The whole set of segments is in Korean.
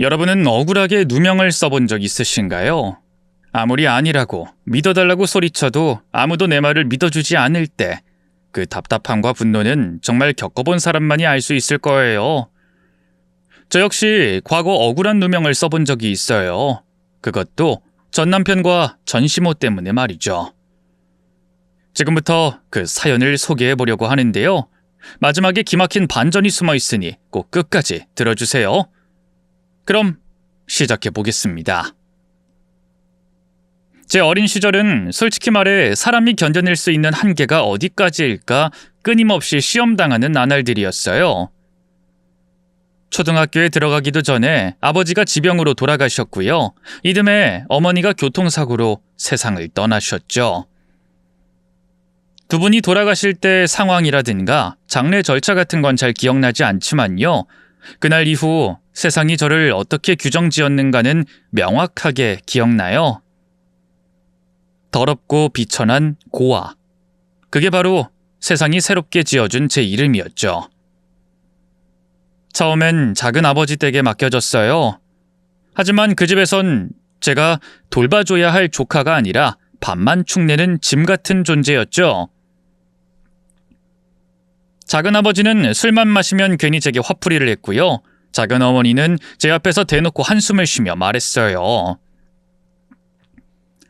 여러분은 억울하게 누명을 써본 적 있으신가요? 아무리 아니라고 믿어달라고 소리쳐도 아무도 내 말을 믿어주지 않을 때 그 답답함과 분노는 정말 겪어본 사람만이 알 수 있을 거예요. 저 역시 과거 억울한 누명을 써본 적이 있어요. 그것도 전 남편과 전시모 때문에 말이죠. 지금부터 그 사연을 소개해 보려고 하는데요. 마지막에 기막힌 반전이 숨어 있으니 꼭 끝까지 들어주세요. 그럼 시작해 보겠습니다. 제 어린 시절은 솔직히 말해 사람이 견뎌낼 수 있는 한계가 어디까지일까 끊임없이 시험당하는 나날들이었어요. 초등학교에 들어가기도 전에 아버지가 지병으로 돌아가셨고요. 이듬해 어머니가 교통사고로 세상을 떠나셨죠. 두 분이 돌아가실 때 상황이라든가 장례 절차 같은 건 잘 기억나지 않지만요. 그날 이후 세상이 저를 어떻게 규정지었는가는 명확하게 기억나요. 더럽고 비천한 고아. 그게 바로 세상이 새롭게 지어준 제 이름이었죠. 처음엔 작은 아버지 댁에 맡겨졌어요. 하지만 그 집에선 제가 돌봐줘야 할 조카가 아니라 밥만 축내는 짐 같은 존재였죠. 작은 아버지는 술만 마시면 괜히 제게 화풀이를 했고요. 작은 어머니는 제 앞에서 대놓고 한숨을 쉬며 말했어요.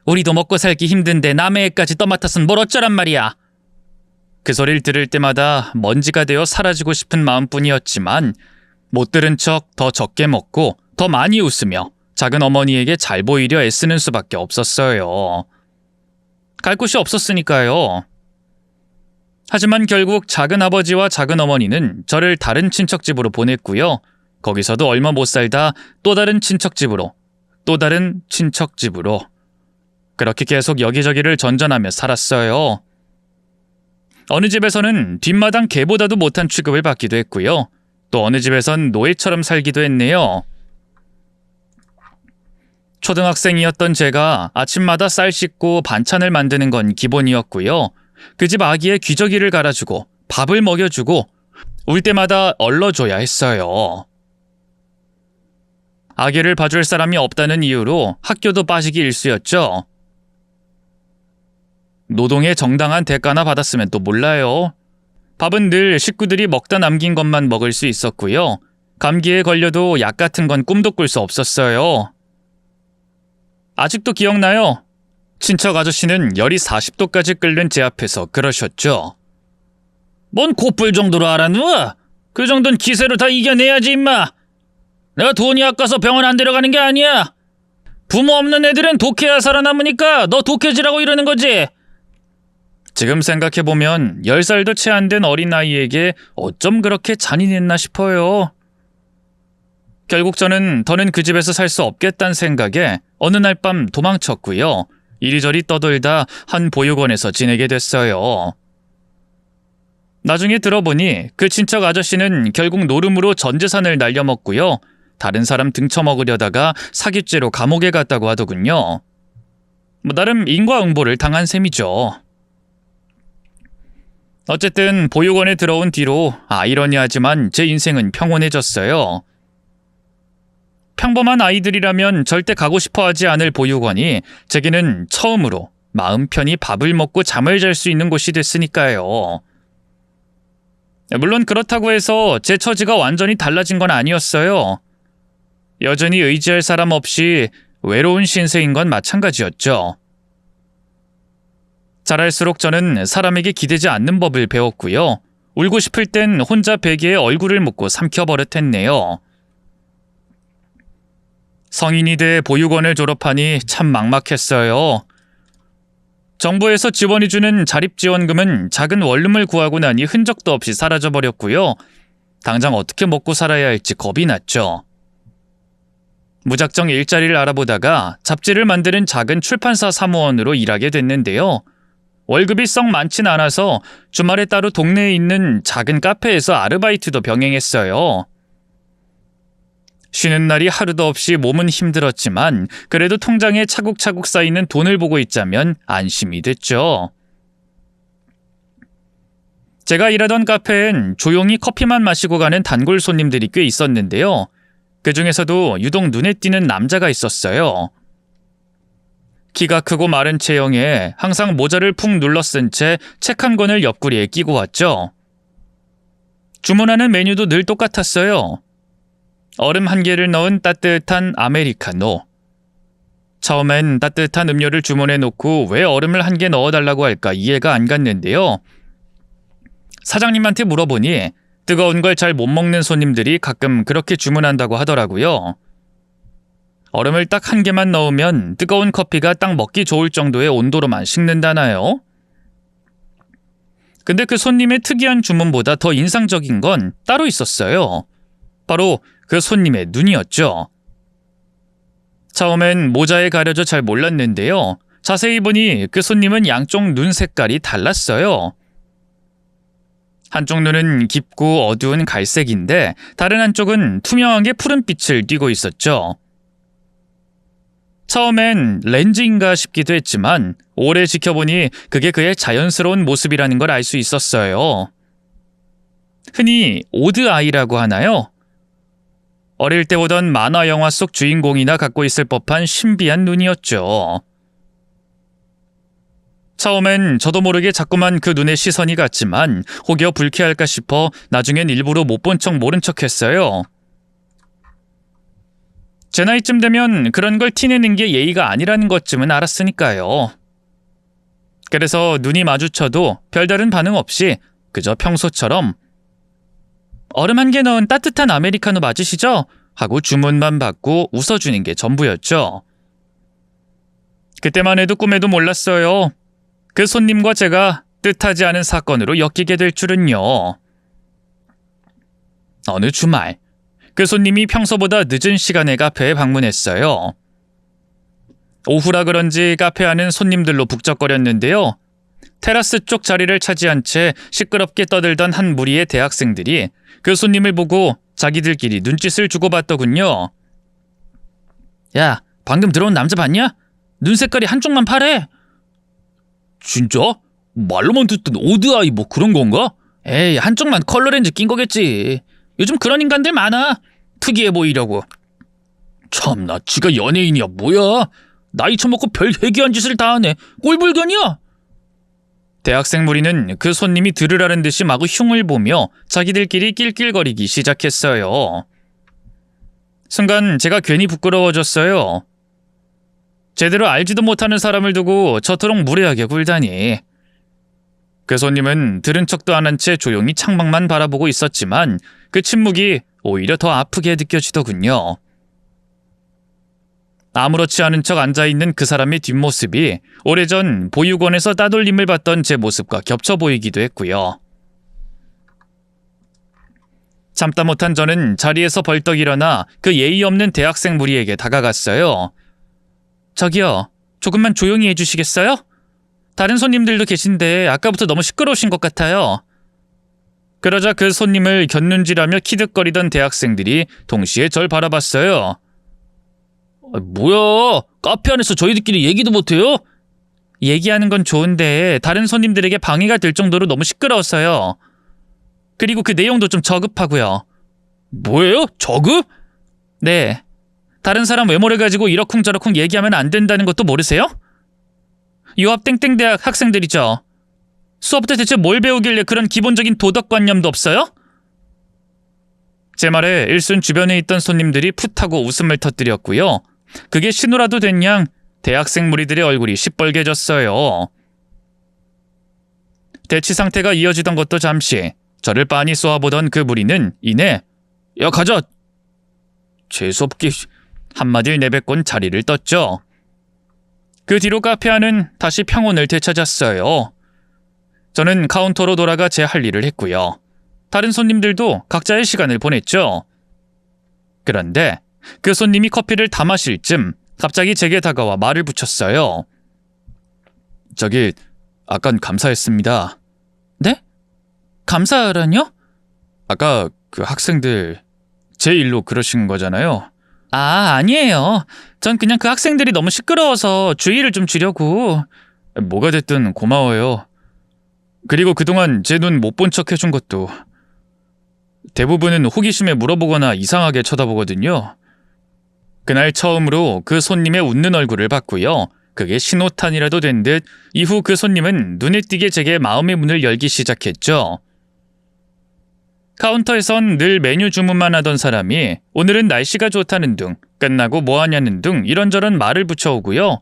우리도 먹고 살기 힘든데 남의 애까지 떠맡았으면 뭘 어쩌란 말이야. 그 소리를 들을 때마다 먼지가 되어 사라지고 싶은 마음뿐이었지만 못 들은 척 더 적게 먹고 더 많이 웃으며 작은 어머니에게 잘 보이려 애쓰는 수밖에 없었어요. 갈 곳이 없었으니까요. 하지만 결국 작은 아버지와 작은 어머니는 저를 다른 친척집으로 보냈고요. 거기서도 얼마 못 살다 또 다른 친척집으로, 또 다른 친척집으로. 그렇게 계속 여기저기를 전전하며 살았어요. 어느 집에서는 뒷마당 개보다도 못한 취급을 받기도 했고요. 또 어느 집에선 노예처럼 살기도 했네요. 초등학생이었던 제가 아침마다 쌀 씻고 반찬을 만드는 건 기본이었고요. 그 집 아기의 귀저귀를 갈아주고 밥을 먹여주고 울 때마다 얼러줘야 했어요. 아기를 봐줄 사람이 없다는 이유로 학교도 빠지기 일쑤였죠. 노동의 정당한 대가나 받았으면 또 몰라요. 밥은 늘 식구들이 먹다 남긴 것만 먹을 수 있었고요. 감기에 걸려도 약 같은 건 꿈도 꿀 수 없었어요. 아직도 기억나요. 친척 아저씨는 열이 40도까지 끓는 제 앞에서 그러셨죠. 뭔 코뿔 정도로 알아누워? 그 정도는 기세로 다 이겨내야지 임마. 내가 돈이 아까서 병원 안 데려가는 게 아니야. 부모 없는 애들은 독해야 살아남으니까 너 독해지라고 이러는 거지. 지금 생각해보면 10살도 채 안 된 어린아이에게 어쩜 그렇게 잔인했나 싶어요. 결국 저는 더는 그 집에서 살 수 없겠다는 생각에 어느 날 밤 도망쳤고요. 이리저리 떠돌다 한 보육원에서 지내게 됐어요. 나중에 들어보니 그 친척 아저씨는 결국 노름으로 전 재산을 날려먹고요. 다른 사람 등쳐먹으려다가 사기죄로 감옥에 갔다고 하더군요. 나름 인과응보를 당한 셈이죠. 어쨌든 보육원에 들어온 뒤로 아이러니하지만 제 인생은 평온해졌어요. 평범한 아이들이라면 절대 가고 싶어 하지 않을 보육원이 제게는 처음으로 마음 편히 밥을 먹고 잠을 잘 수 있는 곳이 됐으니까요. 물론 그렇다고 해서 제 처지가 완전히 달라진 건 아니었어요. 여전히 의지할 사람 없이 외로운 신세인 건 마찬가지였죠. 자랄수록 저는 사람에게 기대지 않는 법을 배웠고요. 울고 싶을 땐 혼자 베개에 얼굴을 묻고 삼켜버릇했네요. 성인이 돼 보육원을 졸업하니 참 막막했어요. 정부에서 지원해주는 자립지원금은 작은 원룸을 구하고 나니 흔적도 없이 사라져버렸고요. 당장 어떻게 먹고 살아야 할지 겁이 났죠. 무작정 일자리를 알아보다가 잡지를 만드는 작은 출판사 사무원으로 일하게 됐는데요. 월급이 썩 많진 않아서 주말에 따로 동네에 있는 작은 카페에서 아르바이트도 병행했어요. 쉬는 날이 하루도 없이 몸은 힘들었지만 그래도 통장에 차곡차곡 쌓이는 돈을 보고 있자면 안심이 됐죠. 제가 일하던 카페엔 조용히 커피만 마시고 가는 단골 손님들이 꽤 있었는데요. 그 중에서도 유독 눈에 띄는 남자가 있었어요. 키가 크고 마른 체형에 항상 모자를 푹 눌러 쓴 채 책 한 권을 옆구리에 끼고 왔죠. 주문하는 메뉴도 늘 똑같았어요. 얼음 1개를 넣은 따뜻한 아메리카노. 처음엔 따뜻한 음료를 주문해 놓고 왜 얼음을 1개 넣어달라고 할까 이해가 안 갔는데요. 사장님한테 물어보니 뜨거운 걸 잘 못 먹는 손님들이 가끔 그렇게 주문한다고 하더라고요. 얼음을 딱 1개만 넣으면 뜨거운 커피가 딱 먹기 좋을 정도의 온도로만 식는다나요? 근데 그 손님의 특이한 주문보다 더 인상적인 건 따로 있었어요. 바로 그 손님의 눈이었죠. 처음엔 모자에 가려져 잘 몰랐는데요. 자세히 보니 그 손님은 양쪽 눈 색깔이 달랐어요. 한쪽 눈은 깊고 어두운 갈색인데 다른 한쪽은 투명하게 푸른빛을 띠고 있었죠. 처음엔 렌즈인가 싶기도 했지만 오래 지켜보니 그게 그의 자연스러운 모습이라는 걸 알 수 있었어요. 흔히 오드 아이라고 하나요? 어릴 때 보던 만화 영화 속 주인공이나 갖고 있을 법한 신비한 눈이었죠. 처음엔 저도 모르게 자꾸만 그 눈에 시선이 갔지만 혹여 불쾌할까 싶어 나중엔 일부러 못 본 척 모른 척 했어요. 제 나이쯤 되면 그런 걸 티내는 게 예의가 아니라는 것쯤은 알았으니까요. 그래서 눈이 마주쳐도 별다른 반응 없이 그저 평소처럼 얼음 1개 넣은 따뜻한 아메리카노 맞으시죠? 하고 주문만 받고 웃어주는 게 전부였죠. 그때만 해도 꿈에도 몰랐어요. 그 손님과 제가 뜻하지 않은 사건으로 엮이게 될 줄은요. 어느 주말 그 손님이 평소보다 늦은 시간에 카페에 방문했어요. 오후라 그런지 카페 안은 손님들로 북적거렸는데요. 테라스 쪽 자리를 차지한 채 시끄럽게 떠들던 한 무리의 대학생들이 그 손님을 보고 자기들끼리 눈짓을 주고받더군요. 야, 방금 들어온 남자 봤냐? 눈 색깔이 한쪽만 파래. 진짜? 말로만 듣던 오드아이 뭐 그런 건가? 에이, 한쪽만 컬러렌즈 낀 거겠지. 요즘 그런 인간들 많아. 특이해 보이려고. 참나, 지가 연예인이야 뭐야? 나이 처먹고 별 회개한 짓을 다 하네. 꼴불견이야. 대학생 무리는 그 손님이 들으라는 듯이 마구 흉을 보며 자기들끼리 낄낄거리기 시작했어요. 순간 제가 괜히 부끄러워졌어요. 제대로 알지도 못하는 사람을 두고 저토록 무례하게 굴다니. 그 손님은 들은 척도 안 한 채 조용히 창밖만 바라보고 있었지만 그 침묵이 오히려 더 아프게 느껴지더군요. 아무렇지 않은 척 앉아있는 그 사람의 뒷모습이 오래전 보육원에서 따돌림을 받던 제 모습과 겹쳐 보이기도 했고요. 참다 못한 저는 자리에서 벌떡 일어나 그 예의 없는 대학생 무리에게 다가갔어요. 저기요, 조금만 조용히 해주시겠어요? 다른 손님들도 계신데 아까부터 너무 시끄러우신 것 같아요. 그러자 그 손님을 곁눈질하며 키득거리던 대학생들이 동시에 절 바라봤어요. 뭐야, 카페 안에서 저희들끼리 얘기도 못해요? 얘기하는 건 좋은데 다른 손님들에게 방해가 될 정도로 너무 시끄러웠어요. 그리고 그 내용도 좀 저급하고요. 뭐예요? 저급? 네. 다른 사람 외모를 가지고 이러쿵저러쿵 얘기하면 안 된다는 것도 모르세요? 유압 땡땡대학 학생들이죠. 수업 때 대체 뭘 배우길래 그런 기본적인 도덕관념도 없어요? 제 말에 일순 주변에 있던 손님들이 풋하고 웃음을 터뜨렸고요. 그게 신호라도 된 양 대학생 무리들의 얼굴이 시뻘개졌어요. 대치 상태가 이어지던 것도 잠시 저를 빤히 쏘아보던 그 무리는 이내 야 가자! 재수없게 한마디를 내뱉곤 자리를 떴죠. 그 뒤로 카페 안은 다시 평온을 되찾았어요. 저는 카운터로 돌아가 제 할 일을 했고요. 다른 손님들도 각자의 시간을 보냈죠. 그런데 그 손님이 커피를 다 마실 쯤 갑자기 제게 다가와 말을 붙였어요. 저기, 아깐 감사했습니다. 네? 감사라뇨? 아까 그 학생들 제 일로 그러신 거잖아요. 아, 아니에요. 전 그냥 그 학생들이 너무 시끄러워서 주의를 좀 주려고. 뭐가 됐든 고마워요. 그리고 그동안 제 눈 못 본 척 해준 것도. 대부분은 호기심에 물어보거나 이상하게 쳐다보거든요. 그날 처음으로 그 손님의 웃는 얼굴을 봤고요. 그게 신호탄이라도 된 듯 이후 그 손님은 눈에 띄게 제게 마음의 문을 열기 시작했죠. 카운터에선 늘 메뉴 주문만 하던 사람이 오늘은 날씨가 좋다는 둥, 끝나고 뭐하냐는 둥 이런저런 말을 붙여오고요.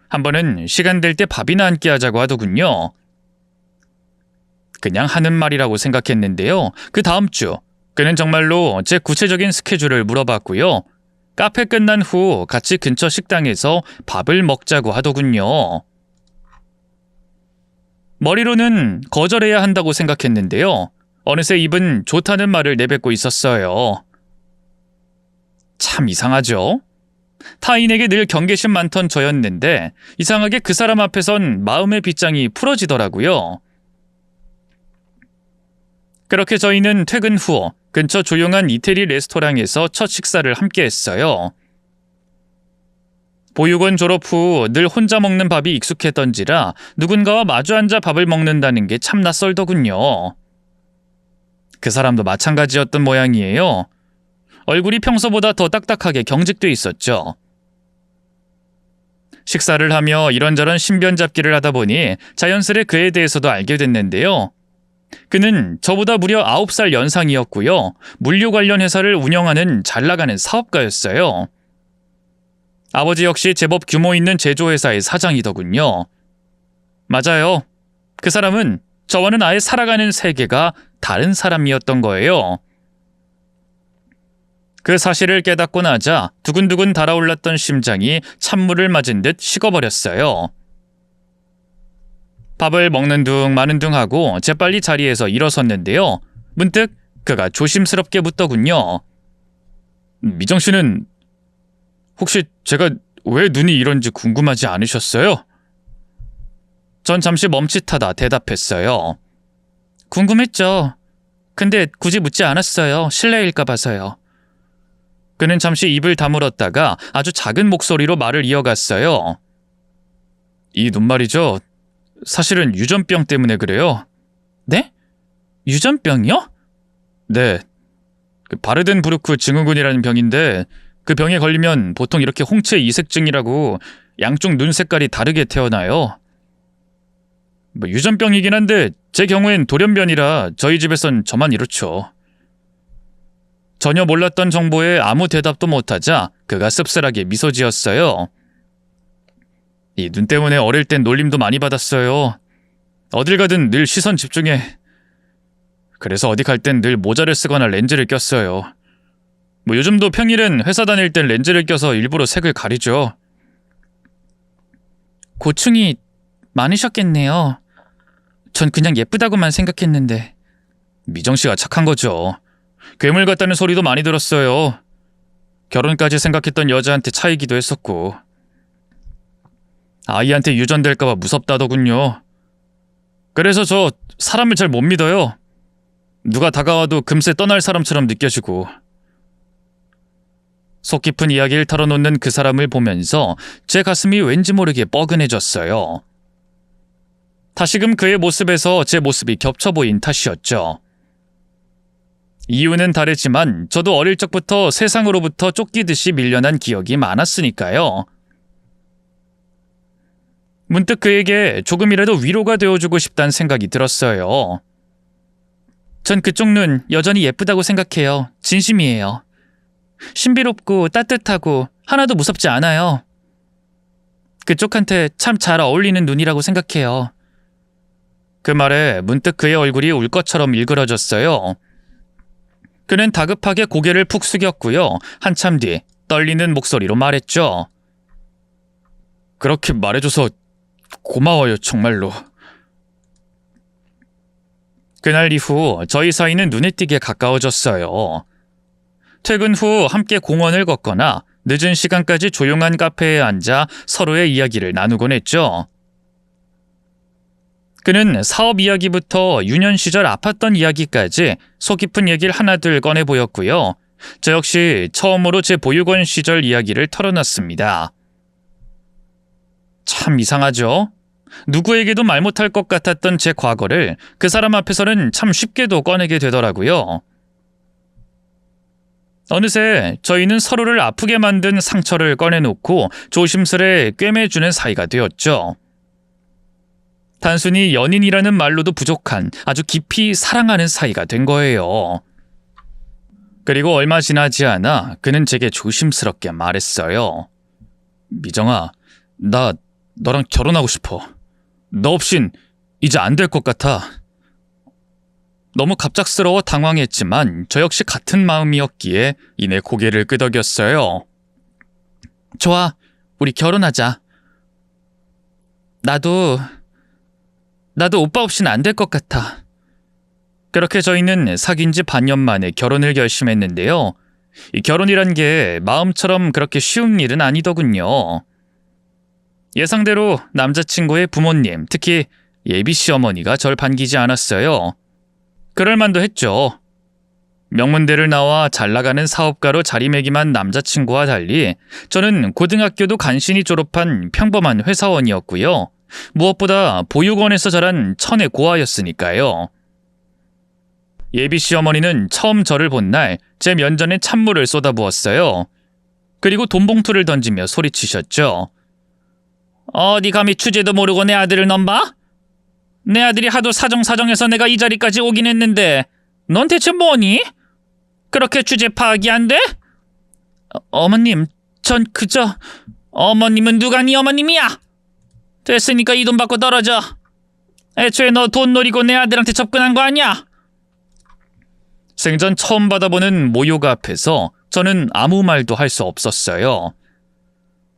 한 번은 시간 될 때 밥이나 함께 하자고 하더군요. 그냥 하는 말이라고 생각했는데요. 그 다음 주 그는 정말로 제 구체적인 스케줄을 물어봤고요. 카페 끝난 후 같이 근처 식당에서 밥을 먹자고 하더군요. 머리로는 거절해야 한다고 생각했는데요. 어느새 입은 좋다는 말을 내뱉고 있었어요. 참 이상하죠? 타인에게 늘 경계심 많던 저였는데 이상하게 그 사람 앞에선 마음의 빗장이 풀어지더라고요. 그렇게 저희는 퇴근 후 근처 조용한 이태리 레스토랑에서 첫 식사를 함께 했어요. 보육원 졸업 후 늘 혼자 먹는 밥이 익숙했던지라 누군가와 마주 앉아 밥을 먹는다는 게 참 낯설더군요. 그 사람도 마찬가지였던 모양이에요. 얼굴이 평소보다 더 딱딱하게 경직돼 있었죠. 식사를 하며 이런저런 신변 잡기를 하다 보니 자연스레 그에 대해서도 알게 됐는데요. 그는 저보다 무려 9살 연상이었고요. 물류 관련 회사를 운영하는 잘 나가는 사업가였어요. 아버지 역시 제법 규모 있는 제조회사의 사장이더군요. 맞아요. 그 사람은 저와는 아예 살아가는 세계가 다른 사람이었던 거예요. 그 사실을 깨닫고 나자 두근두근 달아올랐던 심장이 찬물을 맞은 듯 식어버렸어요. 밥을 먹는 둥 마는 둥 하고 재빨리 자리에서 일어섰는데요. 문득 그가 조심스럽게 묻더군요. 미정 씨는 혹시 제가 왜 눈이 이런지 궁금하지 않으셨어요? 전 잠시 멈칫하다 대답했어요. 궁금했죠. 근데 굳이 묻지 않았어요. 실례일까 봐서요. 그는 잠시 입을 다물었다가 아주 작은 목소리로 말을 이어갔어요. 이 눈 말이죠. 사실은 유전병 때문에 그래요. 네? 유전병이요? 네. 바르덴부르크 증후군이라는 병인데 그 병에 걸리면 보통 이렇게 홍채 이색증이라고 양쪽 눈 색깔이 다르게 태어나요. 유전병이긴 한데 제 경우엔 돌연변이라 저희 집에선 저만 이렇죠. 전혀 몰랐던 정보에 아무 대답도 못하자 그가 씁쓸하게 미소 지었어요. 이 눈 때문에 어릴 땐 놀림도 많이 받았어요. 어딜 가든 늘 시선 집중해. 그래서 어디 갈 땐 늘 모자를 쓰거나 렌즈를 꼈어요. 요즘도 평일엔 회사 다닐 땐 렌즈를 껴서 일부러 색을 가리죠. 고충이 많으셨겠네요. 전 그냥 예쁘다고만 생각했는데. 미정 씨가 착한 거죠. 괴물 같다는 소리도 많이 들었어요. 결혼까지 생각했던 여자한테 차이기도 했었고. 아이한테 유전될까봐 무섭다더군요. 그래서 저 사람을 잘 못 믿어요. 누가 다가와도 금세 떠날 사람처럼 느껴지고. 속 깊은 이야기를 털어놓는 그 사람을 보면서 제 가슴이 왠지 모르게 뻐근해졌어요. 다시금 그의 모습에서 제 모습이 겹쳐 보인 탓이었죠. 이유는 다르지만 저도 어릴 적부터 세상으로부터 쫓기듯이 밀려난 기억이 많았으니까요. 문득 그에게 조금이라도 위로가 되어주고 싶다는 생각이 들었어요. 전 그쪽 눈 여전히 예쁘다고 생각해요. 진심이에요. 신비롭고 따뜻하고 하나도 무섭지 않아요. 그쪽한테 참 잘 어울리는 눈이라고 생각해요. 그 말에 문득 그의 얼굴이 울 것처럼 일그러졌어요. 그는 다급하게 고개를 푹 숙였고요. 한참 뒤 떨리는 목소리로 말했죠. 그렇게 말해줘서 고마워요, 정말로. 그날 이후 저희 사이는 눈에 띄게 가까워졌어요. 퇴근 후 함께 공원을 걷거나 늦은 시간까지 조용한 카페에 앉아 서로의 이야기를 나누곤 했죠. 그는 사업 이야기부터 유년 시절 아팠던 이야기까지 속 깊은 얘기를 하나둘 꺼내 보였고요. 저 역시 처음으로 제 보육원 시절 이야기를 털어놨습니다. 참 이상하죠? 누구에게도 말 못할 것 같았던 제 과거를 그 사람 앞에서는 참 쉽게도 꺼내게 되더라고요. 어느새 저희는 서로를 아프게 만든 상처를 꺼내놓고 조심스레 꿰매주는 사이가 되었죠. 단순히 연인이라는 말로도 부족한 아주 깊이 사랑하는 사이가 된 거예요. 그리고 얼마 지나지 않아 그는 제게 조심스럽게 말했어요. 미정아, 나 너랑 결혼하고 싶어. 너 없인 이제 안 될 것 같아. 너무 갑작스러워 당황했지만 저 역시 같은 마음이었기에 이내 고개를 끄덕였어요. 좋아, 우리 결혼하자. 나도 오빠 없이는 안 될 것 같아. 그렇게 저희는 사귄 지 반년 만에 결혼을 결심했는데요. 이 결혼이란 게 마음처럼 그렇게 쉬운 일은 아니더군요. 예상대로 남자친구의 부모님, 특히 예비 시어머니가 절 반기지 않았어요. 그럴만도 했죠. 명문대를 나와 잘나가는 사업가로 자리매김한 남자친구와 달리 저는 고등학교도 간신히 졸업한 평범한 회사원이었고요. 무엇보다 보육원에서 자란 천의 고아였으니까요. 예비 시어머니는 처음 저를 본 날 제 면전에 찬물을 쏟아부었어요. 그리고 돈봉투를 던지며 소리치셨죠. 어디 감히 주제도 모르고 내 아들을 넘봐? 내 아들이 하도 사정사정해서 내가 이 자리까지 오긴 했는데 넌 대체 뭐니? 그렇게 주제 파악이 안 돼? 어머님, 전 그저... 어머님은 누가 네 어머님이야? 됐으니까 이 돈 받고 떨어져. 애초에 너 돈 노리고 내 아들한테 접근한 거 아니야? 생전 처음 받아보는 모욕 앞에서 저는 아무 말도 할 수 없었어요.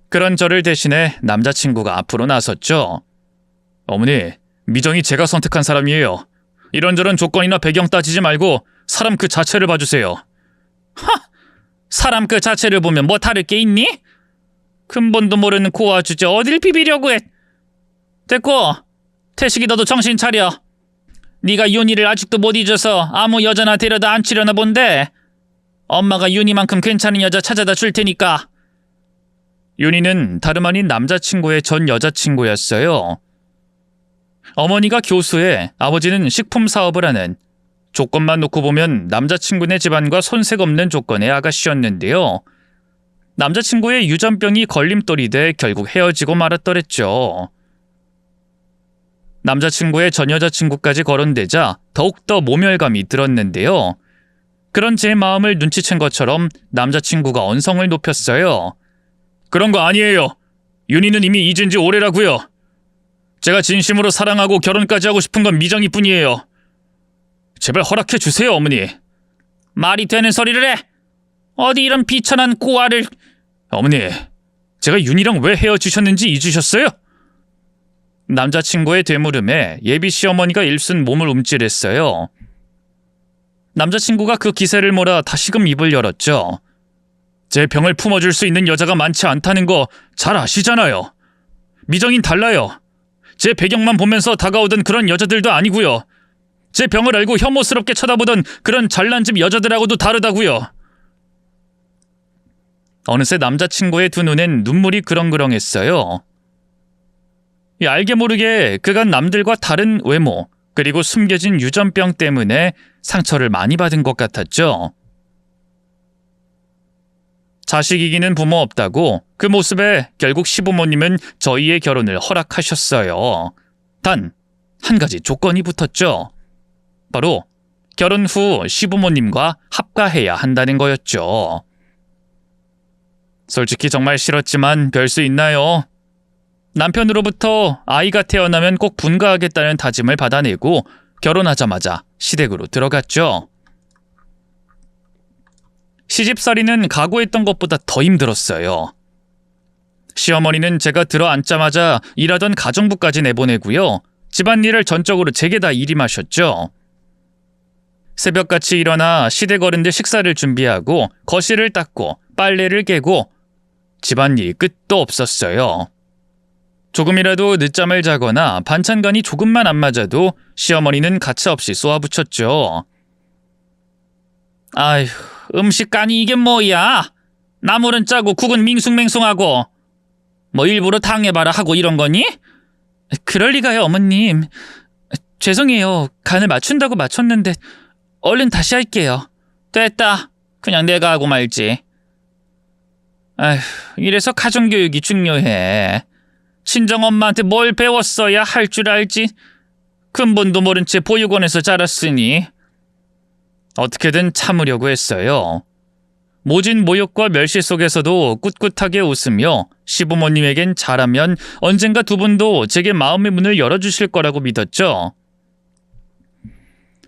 그런 저를 대신해 남자친구가 앞으로 나섰죠. 어머니, 미정이 제가 선택한 사람이에요. 이런저런 조건이나 배경 따지지 말고 사람 그 자체를 봐주세요. 하! 사람 그 자체를 보면 뭐 다를 게 있니? 근본도 모르는 고아 주제 어딜 비비려고 해. 됐고, 태식이 너도 정신 차려. 네가 윤희를 아직도 못 잊어서 아무 여자나 데려다 앉히려나 본데 엄마가 윤희만큼 괜찮은 여자 찾아다 줄 테니까. 윤희는 다름 아닌 남자친구의 전 여자친구였어요. 어머니가 교수에 아버지는 식품 사업을 하는, 조건만 놓고 보면 남자친구네 집안과 손색 없는 조건의 아가씨였는데요. 남자친구의 유전병이 걸림돌이 돼 결국 헤어지고 말았더랬죠. 남자친구의 전 여자친구까지 거론되자 더욱더 모멸감이 들었는데요. 그런 제 마음을 눈치챈 것처럼 남자친구가 언성을 높였어요. 그런 거 아니에요. 윤희는 이미 잊은 지 오래라고요. 제가 진심으로 사랑하고 결혼까지 하고 싶은 건 미정이 뿐이에요. 제발 허락해 주세요, 어머니. 말이 되는 소리를 해. 어디 이런 비천한 고아를... 어머니, 제가 윤희랑 왜 헤어지셨는지 잊으셨어요? 남자친구의 되물음에 예비 시어머니가 일순 몸을 움찔했어요. 남자친구가 그 기세를 몰아 다시금 입을 열었죠. 제 병을 품어줄 수 있는 여자가 많지 않다는 거 잘 아시잖아요. 미정인 달라요. 제 배경만 보면서 다가오던 그런 여자들도 아니고요. 제 병을 알고 혐오스럽게 쳐다보던 그런 잘난 집 여자들하고도 다르다고요. 어느새 남자친구의 두 눈엔 눈물이 그렁그렁했어요. 알게 모르게 그간 남들과 다른 외모, 그리고 숨겨진 유전병 때문에 상처를 많이 받은 것 같았죠. 자식 이기는 부모 없다고 그 모습에 결국 시부모님은 저희의 결혼을 허락하셨어요. 단, 한 가지 조건이 붙었죠. 바로 결혼 후 시부모님과 합가해야 한다는 거였죠. 솔직히 정말 싫었지만 별 수 있나요? 남편으로부터 아이가 태어나면 꼭 분가하겠다는 다짐을 받아내고 결혼하자마자 시댁으로 들어갔죠. 시집살이는 각오했던 것보다 더 힘들었어요. 시어머니는 제가 들어앉자마자 일하던 가정부까지 내보내고요. 집안일을 전적으로 제게 다 일임하셨죠. 새벽같이 일어나 시댁 어른들 식사를 준비하고 거실을 닦고 빨래를 개고 집안일이 끝도 없었어요. 조금이라도 늦잠을 자거나 반찬간이 조금만 안 맞아도 시어머니는 가차없이 쏘아붙였죠. 아휴, 음식간이 이게 뭐야? 나물은 짜고 국은 밍숭맹숭하고 뭐 일부러 당해봐라 하고 이런 거니? 그럴 리가요, 어머님. 죄송해요. 간을 맞춘다고 맞췄는데 얼른 다시 할게요. 됐다. 그냥 내가 하고 말지. 아휴, 이래서 가정교육이 중요해. 친정엄마한테 뭘 배웠어야 할 줄 알지? 근본도 모른 채 보육원에서 자랐으니. 어떻게든 참으려고 했어요. 모진 모욕과 멸시 속에서도 꿋꿋하게 웃으며 시부모님에겐 잘하면 언젠가 두 분도 제게 마음의 문을 열어주실 거라고 믿었죠.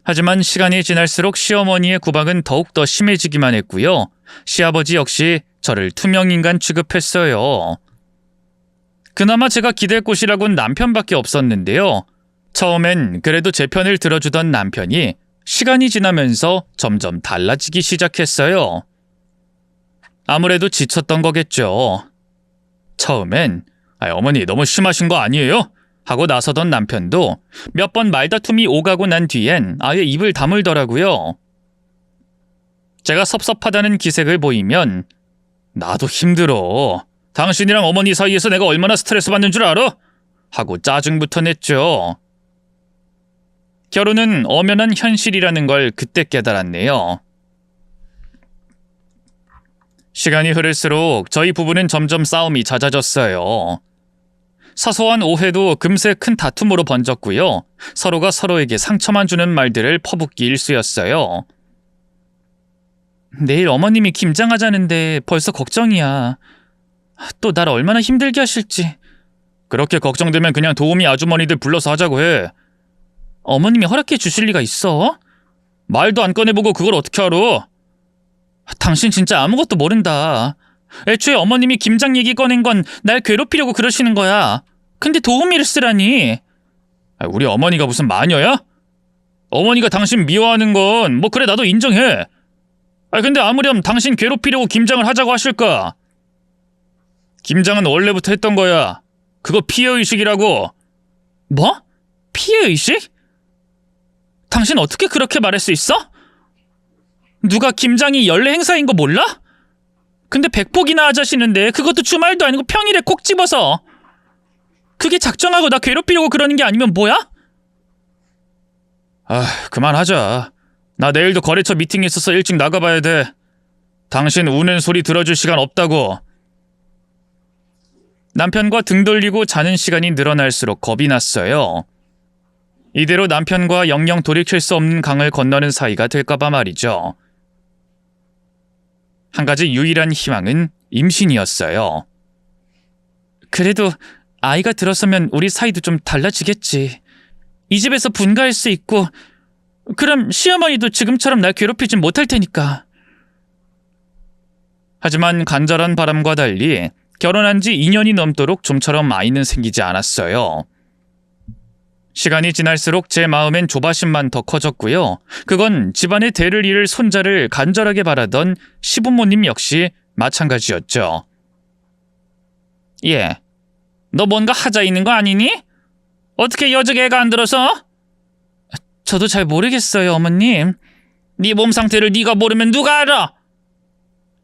하지만 시간이 지날수록 시어머니의 구박은 더욱더 심해지기만 했고요. 시아버지 역시 저를 투명인간 취급했어요. 그나마 제가 기댈 곳이라곤 남편밖에 없었는데요. 처음엔 그래도 제 편을 들어주던 남편이 시간이 지나면서 점점 달라지기 시작했어요. 아무래도 지쳤던 거겠죠. 처음엔 어머니 너무 심하신 거 아니에요? 하고 나서던 남편도 몇 번 말다툼이 오가고 난 뒤엔 아예 입을 다물더라고요. 제가 섭섭하다는 기색을 보이면 나도 힘들어. 당신이랑 어머니 사이에서 내가 얼마나 스트레스 받는 줄 알아? 하고 짜증부터 냈죠. 결혼은 엄연한 현실이라는 걸 그때 깨달았네요. 시간이 흐를수록 저희 부부는 점점 싸움이 잦아졌어요. 사소한 오해도 금세 큰 다툼으로 번졌고요. 서로가 서로에게 상처만 주는 말들을 퍼붓기 일쑤였어요. 내일 어머님이 김장하자는데 벌써 걱정이야. 또 날 얼마나 힘들게 하실지. 그렇게 걱정되면 그냥 도우미 아주머니들 불러서 하자고 해. 어머님이 허락해 주실 리가 있어? 말도 안 꺼내보고 그걸 어떻게 알아? 당신 진짜 아무것도 모른다. 애초에 어머님이 김장 얘기 꺼낸 건 날 괴롭히려고 그러시는 거야. 근데 도우미를 쓰라니. 우리 어머니가 무슨 마녀야? 어머니가 당신 미워하는 건 뭐 그래 나도 인정해. 근데 아무렴 당신 괴롭히려고 김장을 하자고 하실까? 김장은 원래부터 했던 거야. 그거 피해의식이라고. 뭐? 피해의식? 당신 어떻게 그렇게 말할 수 있어? 누가 김장이 연례 행사인 거 몰라? 근데 백복이나 하자시는데 그것도 주말도 아니고 평일에 콕 집어서. 그게 작정하고 나 괴롭히려고 그러는 게 아니면 뭐야? 그만하자. 나 내일도 거래처 미팅이 있어서 일찍 나가봐야 돼. 당신 우는 소리 들어줄 시간 없다고. 남편과 등 돌리고 자는 시간이 늘어날수록 겁이 났어요. 이대로 남편과 영영 돌이킬 수 없는 강을 건너는 사이가 될까봐 말이죠. 한 가지 유일한 희망은 임신이었어요. 그래도 아이가 들었으면 우리 사이도 좀 달라지겠지. 이 집에서 분가할 수 있고 그럼 시어머니도 지금처럼 날 괴롭히진 못할 테니까. 하지만 간절한 바람과 달리 결혼한 지 2년이 넘도록 좀처럼 아이는 생기지 않았어요. 시간이 지날수록 제 마음엔 조바심만 더 커졌고요. 그건 집안의 대를 이을 손자를 간절하게 바라던 시부모님 역시 마찬가지였죠. 예, 너 뭔가 하자 있는 거 아니니? 어떻게 여적 애가 안 들어서? 저도 잘 모르겠어요, 어머님. 네 몸 상태를 네가 모르면 누가 알아?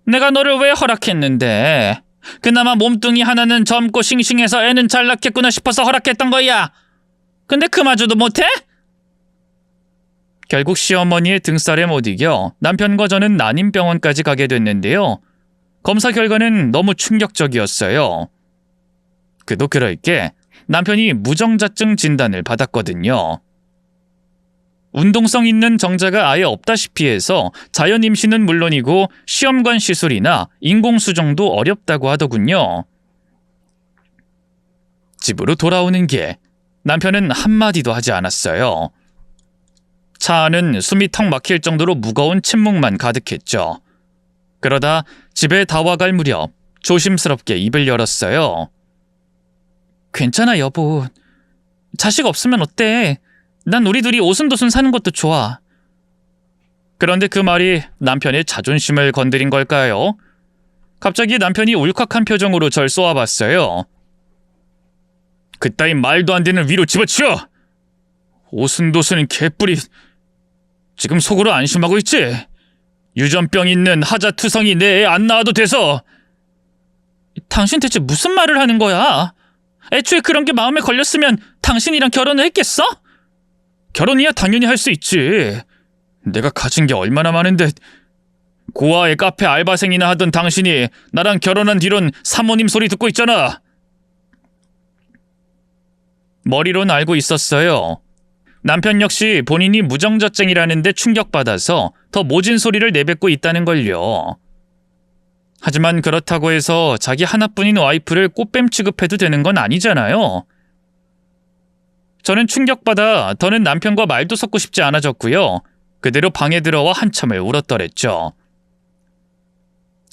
내가 너를 왜 허락했는데? 그나마 몸뚱이 하나는 젊고 싱싱해서 애는 잘 낳겠구나 싶어서 허락했던 거야. 근데 그마저도 못해? 결국 시어머니의 등살에 못 이겨 남편과 저는 난임병원까지 가게 됐는데요. 검사 결과는 너무 충격적이었어요. 그도 그럴 게 남편이 무정자증 진단을 받았거든요. 운동성 있는 정자가 아예 없다시피 해서 자연 임신은 물론이고 시험관 시술이나 인공수정도 어렵다고 하더군요. 집으로 돌아오는 길, 남편은 한마디도 하지 않았어요. 차 안은 숨이 턱 막힐 정도로 무거운 침묵만 가득했죠. 그러다 집에 다 와갈 무렵 조심스럽게 입을 열었어요. 괜찮아 여보. 자식 없으면 어때? 난 우리 둘이 오순도순 사는 것도 좋아. 그런데 그 말이 남편의 자존심을 건드린 걸까요? 갑자기 남편이 울컥한 표정으로 절 쏘아봤어요. 그따위 말도 안 되는 위로 집어치워! 오순도순은 개뿔이. 지금 속으로 안심하고 있지? 유전병 있는 하자투성이 내 애 안 낳아도 돼서. 당신 대체 무슨 말을 하는 거야? 애초에 그런 게 마음에 걸렸으면 당신이랑 결혼을 했겠어? 결혼이야 당연히 할 수 있지. 내가 가진 게 얼마나 많은데. 고아의 카페 알바생이나 하던 당신이 나랑 결혼한 뒤론 사모님 소리 듣고 있잖아. 머리론 알고 있었어요. 남편 역시 본인이 무정자증이라는데 충격받아서 더 모진 소리를 내뱉고 있다는 걸요. 하지만 그렇다고 해서 자기 하나뿐인 와이프를 꽃뱀 취급해도 되는 건 아니잖아요. 저는 충격받아 더는 남편과 말도 섞고 싶지 않아졌고요. 그대로 방에 들어와 한참을 울었더랬죠.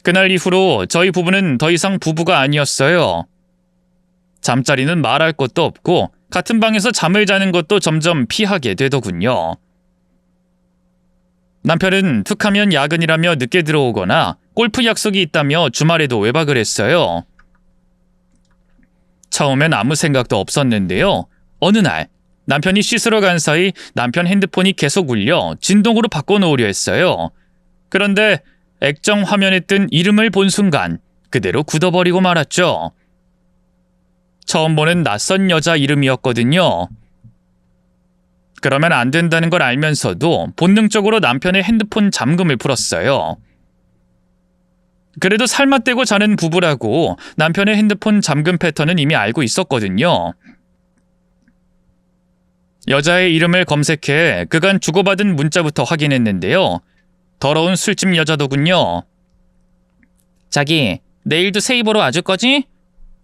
그날 이후로 저희 부부는 더 이상 부부가 아니었어요. 잠자리는 말할 것도 없고 같은 방에서 잠을 자는 것도 점점 피하게 되더군요. 남편은 툭하면 야근이라며 늦게 들어오거나 골프 약속이 있다며 주말에도 외박을 했어요. 처음엔 아무 생각도 없었는데요. 어느 날 남편이 씻으러 간 사이 남편 핸드폰이 계속 울려 진동으로 바꿔놓으려 했어요. 그런데 액정 화면에 뜬 이름을 본 순간 그대로 굳어버리고 말았죠. 처음 보는 낯선 여자 이름이었거든요. 그러면 안 된다는 걸 알면서도 본능적으로 남편의 핸드폰 잠금을 풀었어요. 그래도 살맛대고 자는 부부라고 남편의 핸드폰 잠금 패턴은 이미 알고 있었거든요. 여자의 이름을 검색해 그간 주고받은 문자부터 확인했는데요. 더러운 술집 여자더군요. 자기, 내일도 세이버로 와줄 거지?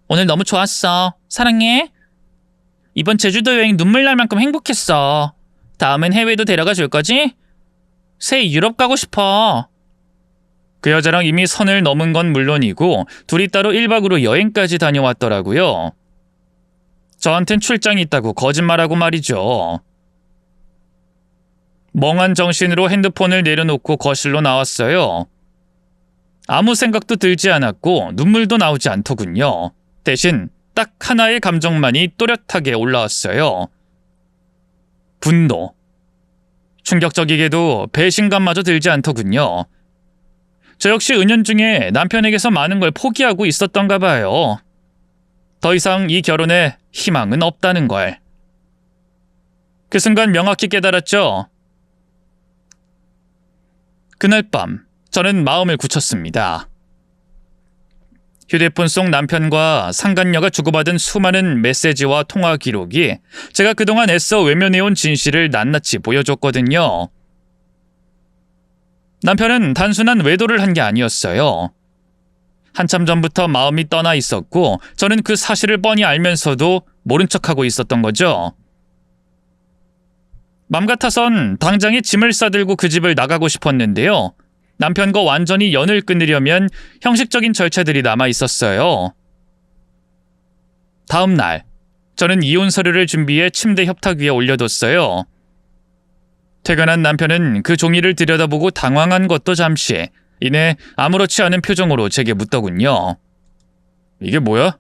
오늘 너무 좋았어. 사랑해. 이번 제주도 여행 눈물 날 만큼 행복했어. 다음은 해외도 데려가 줄 거지? 새해 유럽 가고 싶어. 그 여자랑 이미 선을 넘은 건 물론이고 둘이 따로 1박으로 여행까지 다녀왔더라고요. 저한텐 출장이 있다고 거짓말하고 말이죠. 멍한 정신으로 핸드폰을 내려놓고 거실로 나왔어요. 아무 생각도 들지 않았고 눈물도 나오지 않더군요. 대신 딱 하나의 감정만이 또렷하게 올라왔어요. 분노. 충격적이게도 배신감마저 들지 않더군요. 저 역시 은연중에 남편에게서 많은 걸 포기하고 있었던가 봐요. 더 이상 이 결혼에 희망은 없다는 걸. 그 순간 명확히 깨달았죠. 그날 밤 저는 마음을 굳혔습니다. 휴대폰 속 남편과 상간녀가 주고받은 수많은 메시지와 통화 기록이 제가 그동안 애써 외면해온 진실을 낱낱이 보여줬거든요. 남편은 단순한 외도를 한 게 아니었어요. 한참 전부터 마음이 떠나 있었고 저는 그 사실을 뻔히 알면서도 모른 척하고 있었던 거죠. 맘 같아선 당장에 짐을 싸들고 그 집을 나가고 싶었는데요. 남편과 완전히 연을 끊으려면 형식적인 절차들이 남아 있었어요. 다음 날, 저는 이혼 서류를 준비해 침대 협탁 위에 올려뒀어요. 퇴근한 남편은 그 종이를 들여다보고 당황한 것도 잠시, 이내 아무렇지 않은 표정으로 제게 묻더군요. 이게 뭐야?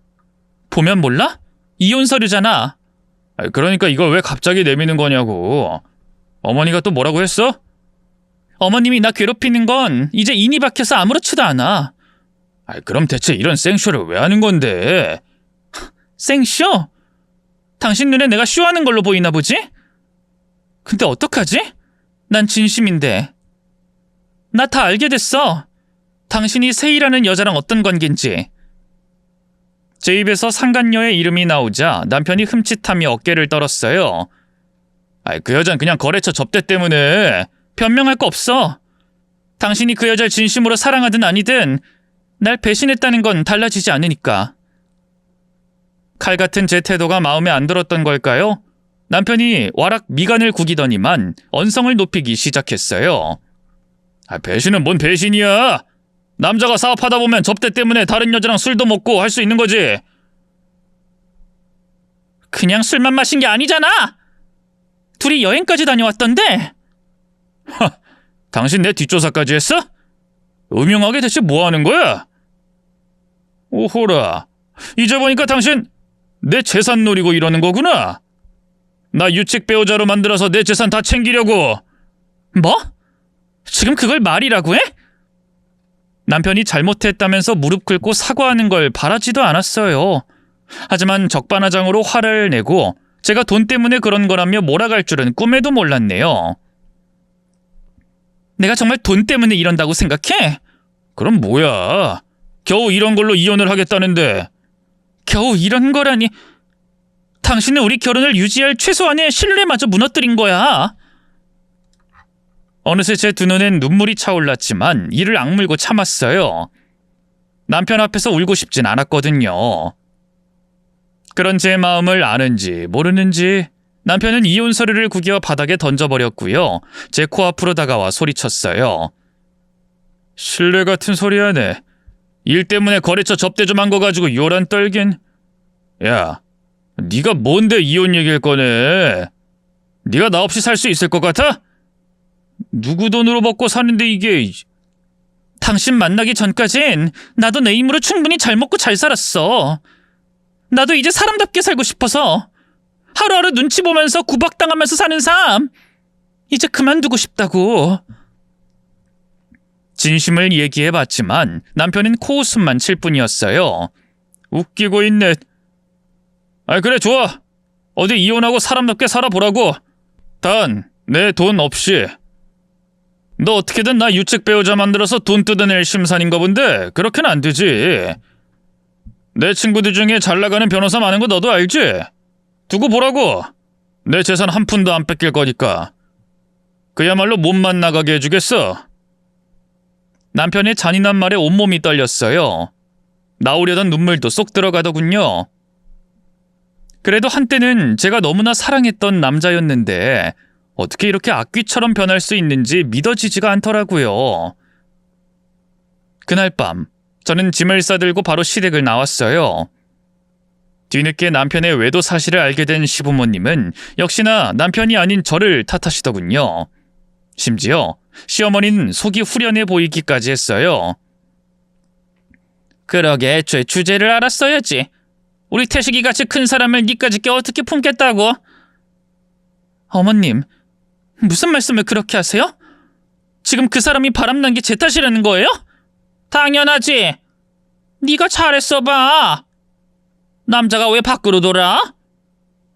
보면 몰라? 이혼 서류잖아. 그러니까 이걸 왜 갑자기 내미는 거냐고. 어머니가 또 뭐라고 했어? 어머님이 나 괴롭히는 건 이제 인이 박혀서 아무렇지도 않아. 그럼 대체 이런 생쇼를 왜 하는 건데? 생쇼? 당신 눈에 내가 쇼하는 걸로 보이나 보지? 근데 어떡하지? 난 진심인데. 나 다 알게 됐어. 당신이 세희라는 여자랑 어떤 관계인지. 제 입에서 상간녀의 이름이 나오자 남편이 흠칫하며 어깨를 떨었어요. 그 여잔 그냥 거래처 접대 때문에. 변명할 거 없어. 당신이 그 여자를 진심으로 사랑하든 아니든 날 배신했다는 건 달라지지 않으니까. 칼 같은 제 태도가 마음에 안 들었던 걸까요? 남편이 와락 미간을 구기더니만 언성을 높이기 시작했어요. 배신은 뭔 배신이야. 남자가 사업하다 보면 접대 때문에 다른 여자랑 술도 먹고 할 수 있는 거지. 그냥 술만 마신 게 아니잖아. 둘이 여행까지 다녀왔던데. 당신 내 뒷조사까지 했어? 음흉하게 대체 뭐 하는 거야? 오호라, 이제 보니까 당신 내 재산 노리고 이러는 거구나. 나 유책 배우자로 만들어서 내 재산 다 챙기려고. 뭐? 지금 그걸 말이라고 해? 남편이 잘못했다면서 무릎 꿇고 사과하는 걸 바라지도 않았어요. 하지만 적반하장으로 화를 내고 제가 돈 때문에 그런 거라며 몰아갈 줄은 꿈에도 몰랐네요. 내가 정말 돈 때문에 이런다고 생각해? 그럼 뭐야? 겨우 이런 걸로 이혼을 하겠다는데. 겨우 이런 거라니. 당신은 우리 결혼을 유지할 최소한의 신뢰마저 무너뜨린 거야. 어느새 제 두 눈엔 눈물이 차올랐지만 이를 악물고 참았어요. 남편 앞에서 울고 싶진 않았거든요. 그런 제 마음을 아는지 모르는지 남편은 이혼 서류를 구겨 바닥에 던져버렸고요. 제 코앞으로 다가와 소리쳤어요. 신뢰 같은 소리 하네. 일 때문에 거래처 접대 좀 한 거 가지고 요란 떨긴. 야, 네가 뭔데 이혼 얘기를 꺼내? 네가 나 없이 살 수 있을 것 같아? 누구 돈으로 먹고 사는데 이게. 당신 만나기 전까진 나도 내 힘으로 충분히 잘 먹고 잘 살았어. 나도 이제 사람답게 살고 싶어서 하루하루 눈치 보면서 구박당하면서 사는 삶 이제 그만두고 싶다고. 진심을 얘기해봤지만 남편은 코웃음만 칠 뿐이었어요. 웃기고 있네. 아, 그래 좋아. 어디 이혼하고 사람답게 살아보라고. 단 내 돈 없이. 너 어떻게든 나 유책 배우자 만들어서 돈 뜯어낼 심산인가 본데 그렇게는 안 되지. 내 친구들 중에 잘나가는 변호사 많은 거 너도 알지? 두고 보라고. 내 재산 한 푼도 안 뺏길 거니까. 그야말로 몸만 나가게 해주겠어. 남편의 잔인한 말에 온몸이 떨렸어요. 나오려던 눈물도 쏙 들어가더군요. 그래도 한때는 제가 너무나 사랑했던 남자였는데 어떻게 이렇게 악귀처럼 변할 수 있는지 믿어지지가 않더라고요. 그날 밤 저는 짐을 싸들고 바로 시댁을 나왔어요. 뒤늦게 남편의 외도 사실을 알게 된 시부모님은 역시나 남편이 아닌 저를 탓하시더군요. 심지어 시어머니는 속이 후련해 보이기까지 했어요. 그러게 애초에 주제를 알았어야지. 우리 태식이같이 큰 사람을 니까지 껴 어떻게 품겠다고. 어머님, 무슨 말씀을 그렇게 하세요? 지금 그 사람이 바람난 게 제 탓이라는 거예요? 당연하지. 네가 잘했어 봐. 남자가 왜 밖으로 돌아?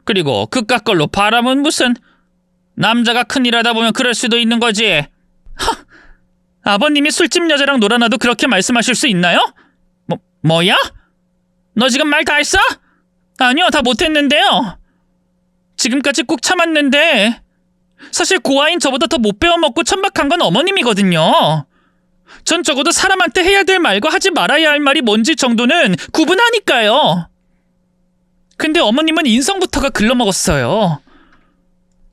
그리고 그깟 걸로 바람은 무슨. 남자가 큰일 하다 보면 그럴 수도 있는 거지. 아버님이 술집 여자랑 놀아나도 그렇게 말씀하실 수 있나요? 뭐야? 너 지금 말 다 했어? 아니요, 다 못했는데요. 지금까지 꾹 참았는데 사실 고아인 저보다 더 못 배워먹고 천박한 건 어머님이거든요. 전 적어도 사람한테 해야 될 말과 하지 말아야 할 말이 뭔지 정도는 구분하니까요. 근데 어머님은 인성부터가 글러먹었어요.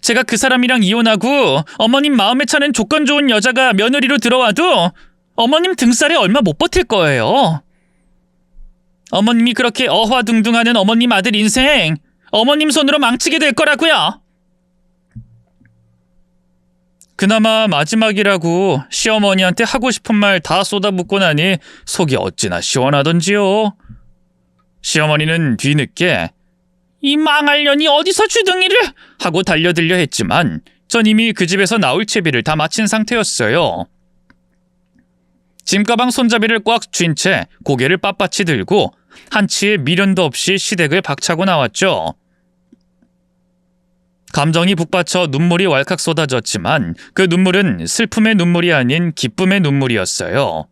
제가 그 사람이랑 이혼하고 어머님 마음에 차는 조건 좋은 여자가 며느리로 들어와도 어머님 등살에 얼마 못 버틸 거예요. 어머님이 그렇게 어화둥둥하는 어머님 아들 인생 어머님 손으로 망치게 될 거라고요. 그나마 마지막이라고 시어머니한테 하고 싶은 말 다 쏟아붓고 나니 속이 어찌나 시원하던지요. 시어머니는 뒤늦게 이 망할 년이 어디서 주둥이를 하고 달려들려 했지만 전 이미 그 집에서 나올 채비를 다 마친 상태였어요. 짐가방 손잡이를 꽉 쥔 채 고개를 빳빳이 들고 한치의 미련도 없이 시댁을 박차고 나왔죠. 감정이 북받쳐 눈물이 왈칵 쏟아졌지만 그 눈물은 슬픔의 눈물이 아닌 기쁨의 눈물이었어요.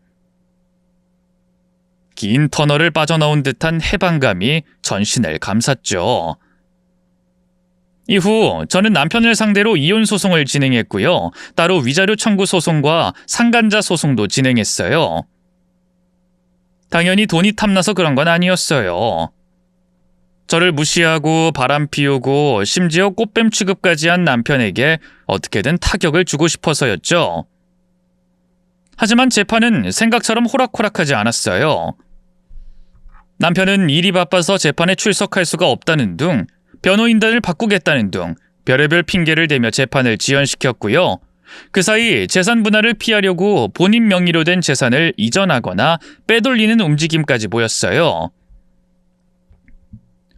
긴 터널을 빠져나온 듯한 해방감이 전신을 감쌌죠. 이후 저는 남편을 상대로 이혼 소송을 진행했고요. 따로 위자료 청구 소송과 상간자 소송도 진행했어요. 당연히 돈이 탐나서 그런 건 아니었어요. 저를 무시하고 바람 피우고 심지어 꽃뱀 취급까지 한 남편에게 어떻게든 타격을 주고 싶어서였죠. 하지만 재판은 생각처럼 호락호락하지 않았어요. 남편은 일이 바빠서 재판에 출석할 수가 없다는 둥, 변호인단을 바꾸겠다는 둥 별의별 핑계를 대며 재판을 지연시켰고요. 그 사이 재산 분할을 피하려고 본인 명의로 된 재산을 이전하거나 빼돌리는 움직임까지 보였어요.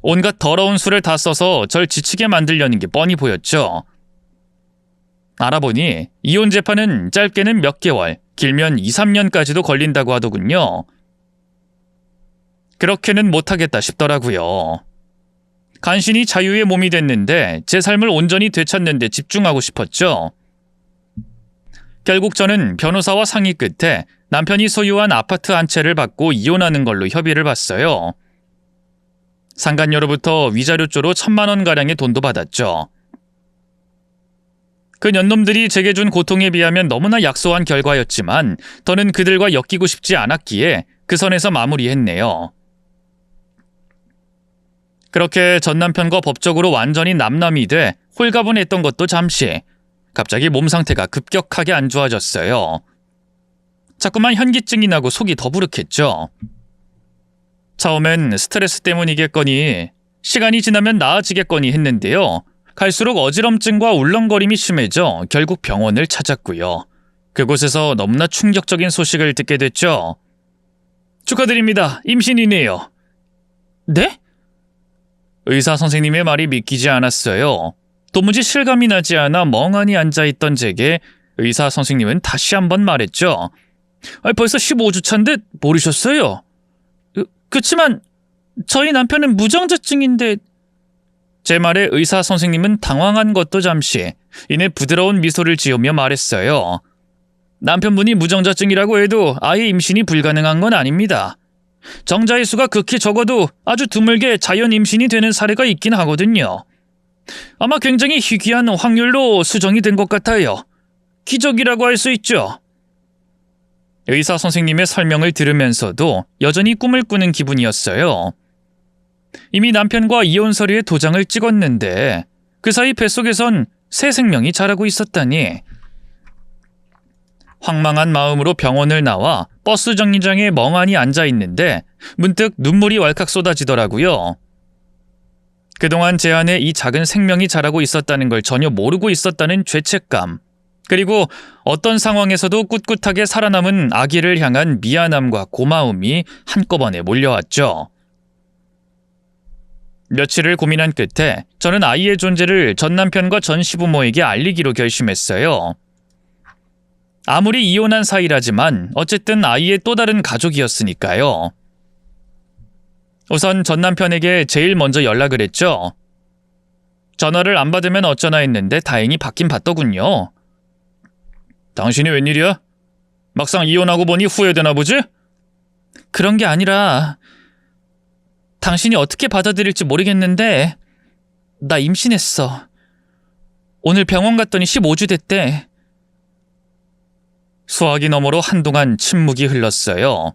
온갖 더러운 수를 다 써서 절 지치게 만들려는 게 뻔히 보였죠. 알아보니 이혼 재판은 짧게는 몇 개월, 길면 2, 3년까지도 걸린다고 하더군요. 그렇게는 못하겠다 싶더라고요. 간신히 자유의 몸이 됐는데 제 삶을 온전히 되찾는 데 집중하고 싶었죠. 결국 저는 변호사와 상의 끝에 남편이 소유한 아파트 한 채를 받고 이혼하는 걸로 협의를 봤어요. 상간녀로부터 위자료조로 1,000만 원가량의 돈도 받았죠. 그 년놈들이 제게 준 고통에 비하면 너무나 약소한 결과였지만 더는 그들과 엮이고 싶지 않았기에 그 선에서 마무리했네요. 그렇게 전 남편과 법적으로 완전히 남남이 돼 홀가분했던 것도 잠시, 갑자기 몸 상태가 급격하게 안 좋아졌어요. 자꾸만 현기증이 나고 속이 더부룩했죠. 처음엔 스트레스 때문이겠거니, 시간이 지나면 나아지겠거니 했는데요. 갈수록 어지럼증과 울렁거림이 심해져 결국 병원을 찾았고요. 그곳에서 너무나 충격적인 소식을 듣게 됐죠. 축하드립니다. 임신이네요. 네? 의사 선생님의 말이 믿기지 않았어요. 도무지 실감이 나지 않아 멍하니 앉아있던 제게 의사 선생님은 다시 한번 말했죠. 벌써 15주 차인데 모르셨어요? 그치만 저희 남편은 무정자증인데. 제 말에 의사 선생님은 당황한 것도 잠시, 이내 부드러운 미소를 지으며 말했어요. 남편분이 무정자증이라고 해도 아예 임신이 불가능한 건 아닙니다. 정자의 수가 극히 적어도 아주 드물게 자연 임신이 되는 사례가 있긴 하거든요. 아마 굉장히 희귀한 확률로 수정이 된 것 같아요. 기적이라고 할 수 있죠. 의사 선생님의 설명을 들으면서도 여전히 꿈을 꾸는 기분이었어요. 이미 남편과 이혼 서류에 도장을 찍었는데 그 사이 뱃속에선 새 생명이 자라고 있었다니. 황망한 마음으로 병원을 나와 버스 정류장에 멍하니 앉아있는데 문득 눈물이 왈칵 쏟아지더라고요. 그동안 제 안에 이 작은 생명이 자라고 있었다는 걸 전혀 모르고 있었다는 죄책감, 그리고 어떤 상황에서도 꿋꿋하게 살아남은 아기를 향한 미안함과 고마움이 한꺼번에 몰려왔죠. 며칠을 고민한 끝에 저는 아이의 존재를 전 남편과 전 시부모에게 알리기로 결심했어요. 아무리 이혼한 사이라지만 어쨌든 아이의 또 다른 가족이었으니까요. 우선 전 남편에게 제일 먼저 연락을 했죠. 전화를 안 받으면 어쩌나 했는데 다행히 받긴 받더군요. 당신이 웬일이야? 막상 이혼하고 보니 후회되나 보지? 그런 게 아니라 당신이 어떻게 받아들일지 모르겠는데 나 임신했어. 오늘 병원 갔더니 15주 됐대. 수화기 너머로 한동안 침묵이 흘렀어요.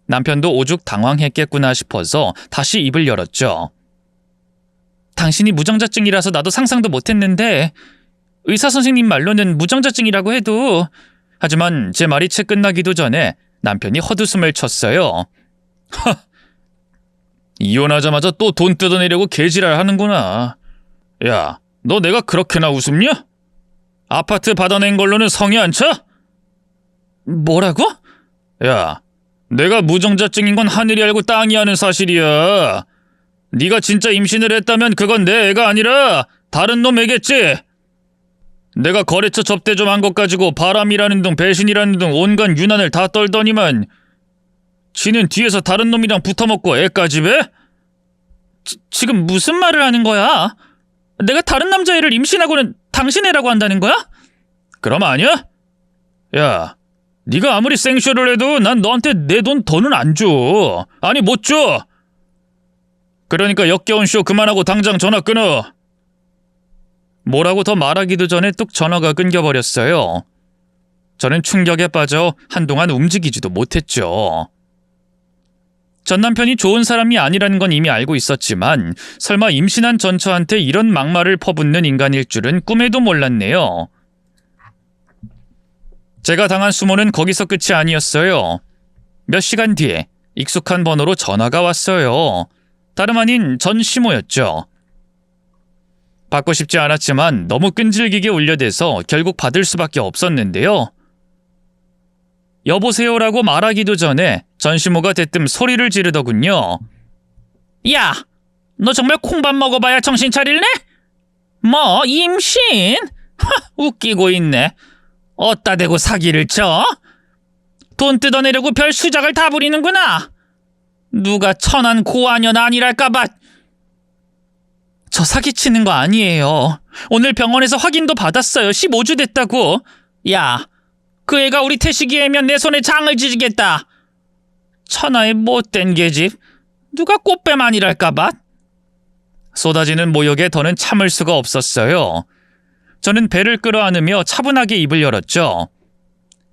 남편도 오죽 당황했겠구나 싶어서 다시 입을 열었죠. 당신이 무정자증이라서 나도 상상도 못했는데 의사 선생님 말로는 무정자증이라고 해도. 하지만 제 말이 채 끝나기도 전에 남편이 헛웃음을 쳤어요. 하! 이혼하자마자 또 돈 뜯어내려고 개지랄 하는구나. 야, 너 내가 그렇게나 웃음냐? 아파트 받아낸 걸로는 성이 안 차? 뭐라고? 야, 내가 무정자증인 건 하늘이 알고 땅이 아는 사실이야. 네가 진짜 임신을 했다면 그건 내 애가 아니라 다른 놈애겠지? 내가 거래처 접대 좀 한 것 가지고 바람이라는 둥 배신이라는 둥 온갖 유난을 다 떨더니만 지는 뒤에서 다른 놈이랑 붙어먹고 애까지 배? 지금 무슨 말을 하는 거야? 내가 다른 남자애를 임신하고는 당신 애라고 한다는 거야? 그럼 아니야? 야, 네가 아무리 생쇼를 해도 난 너한테 내 돈 더는 안 줘. 아니 못 줘. 그러니까 역겨운 쇼 그만하고 당장 전화 끊어. 뭐라고 더 말하기도 전에 뚝 전화가 끊겨버렸어요. 저는 충격에 빠져 한동안 움직이지도 못했죠. 전 남편이 좋은 사람이 아니라는 건 이미 알고 있었지만 설마 임신한 전처한테 이런 막말을 퍼붓는 인간일 줄은 꿈에도 몰랐네요. 제가 당한 수모는 거기서 끝이 아니었어요. 몇 시간 뒤에 익숙한 번호로 전화가 왔어요. 다름 아닌 전 시모였죠. 받고 싶지 않았지만 너무 끈질기게 울려대서 결국 받을 수밖에 없었는데요. 여보세요라고 말하기도 전에 전 시모가 대뜸 소리를 지르더군요. 야, 너 정말 콩밥 먹어봐야 정신 차릴래? 뭐 임신? 하, 웃기고 있네. 어따 대고 사기를 쳐? 돈 뜯어내려고 별 수작을 다 부리는구나. 누가 천한 고아년 아니랄까봐. 저 사기치는 거 아니에요. 오늘 병원에서 확인도 받았어요. 15주 됐다고. 야, 그 애가 우리 태식이 애면 내 손에 장을 지지겠다. 천하의 못된 계집. 누가 꽃뱀 아니랄까봐. 쏟아지는 모욕에 더는 참을 수가 없었어요. 저는 배를 끌어안으며 차분하게 입을 열었죠.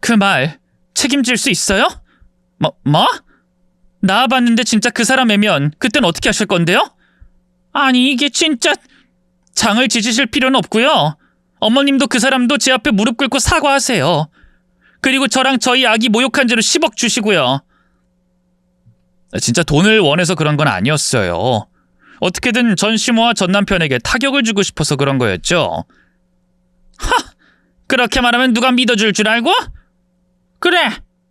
그 말 책임질 수 있어요? 뭐? 나와봤는데 진짜 그 사람 애면 그땐 어떻게 하실 건데요? 아니 이게 진짜... 장을 지지실 필요는 없고요. 어머님도 그 사람도 제 앞에 무릎 꿇고 사과하세요. 그리고 저랑 저희 아기 모욕한 죄로 10억 주시고요. 진짜 돈을 원해서 그런 건 아니었어요. 어떻게든 전시모와 전 남편에게 타격을 주고 싶어서 그런 거였죠. 그렇게 말하면 누가 믿어줄 줄 알고? 그래,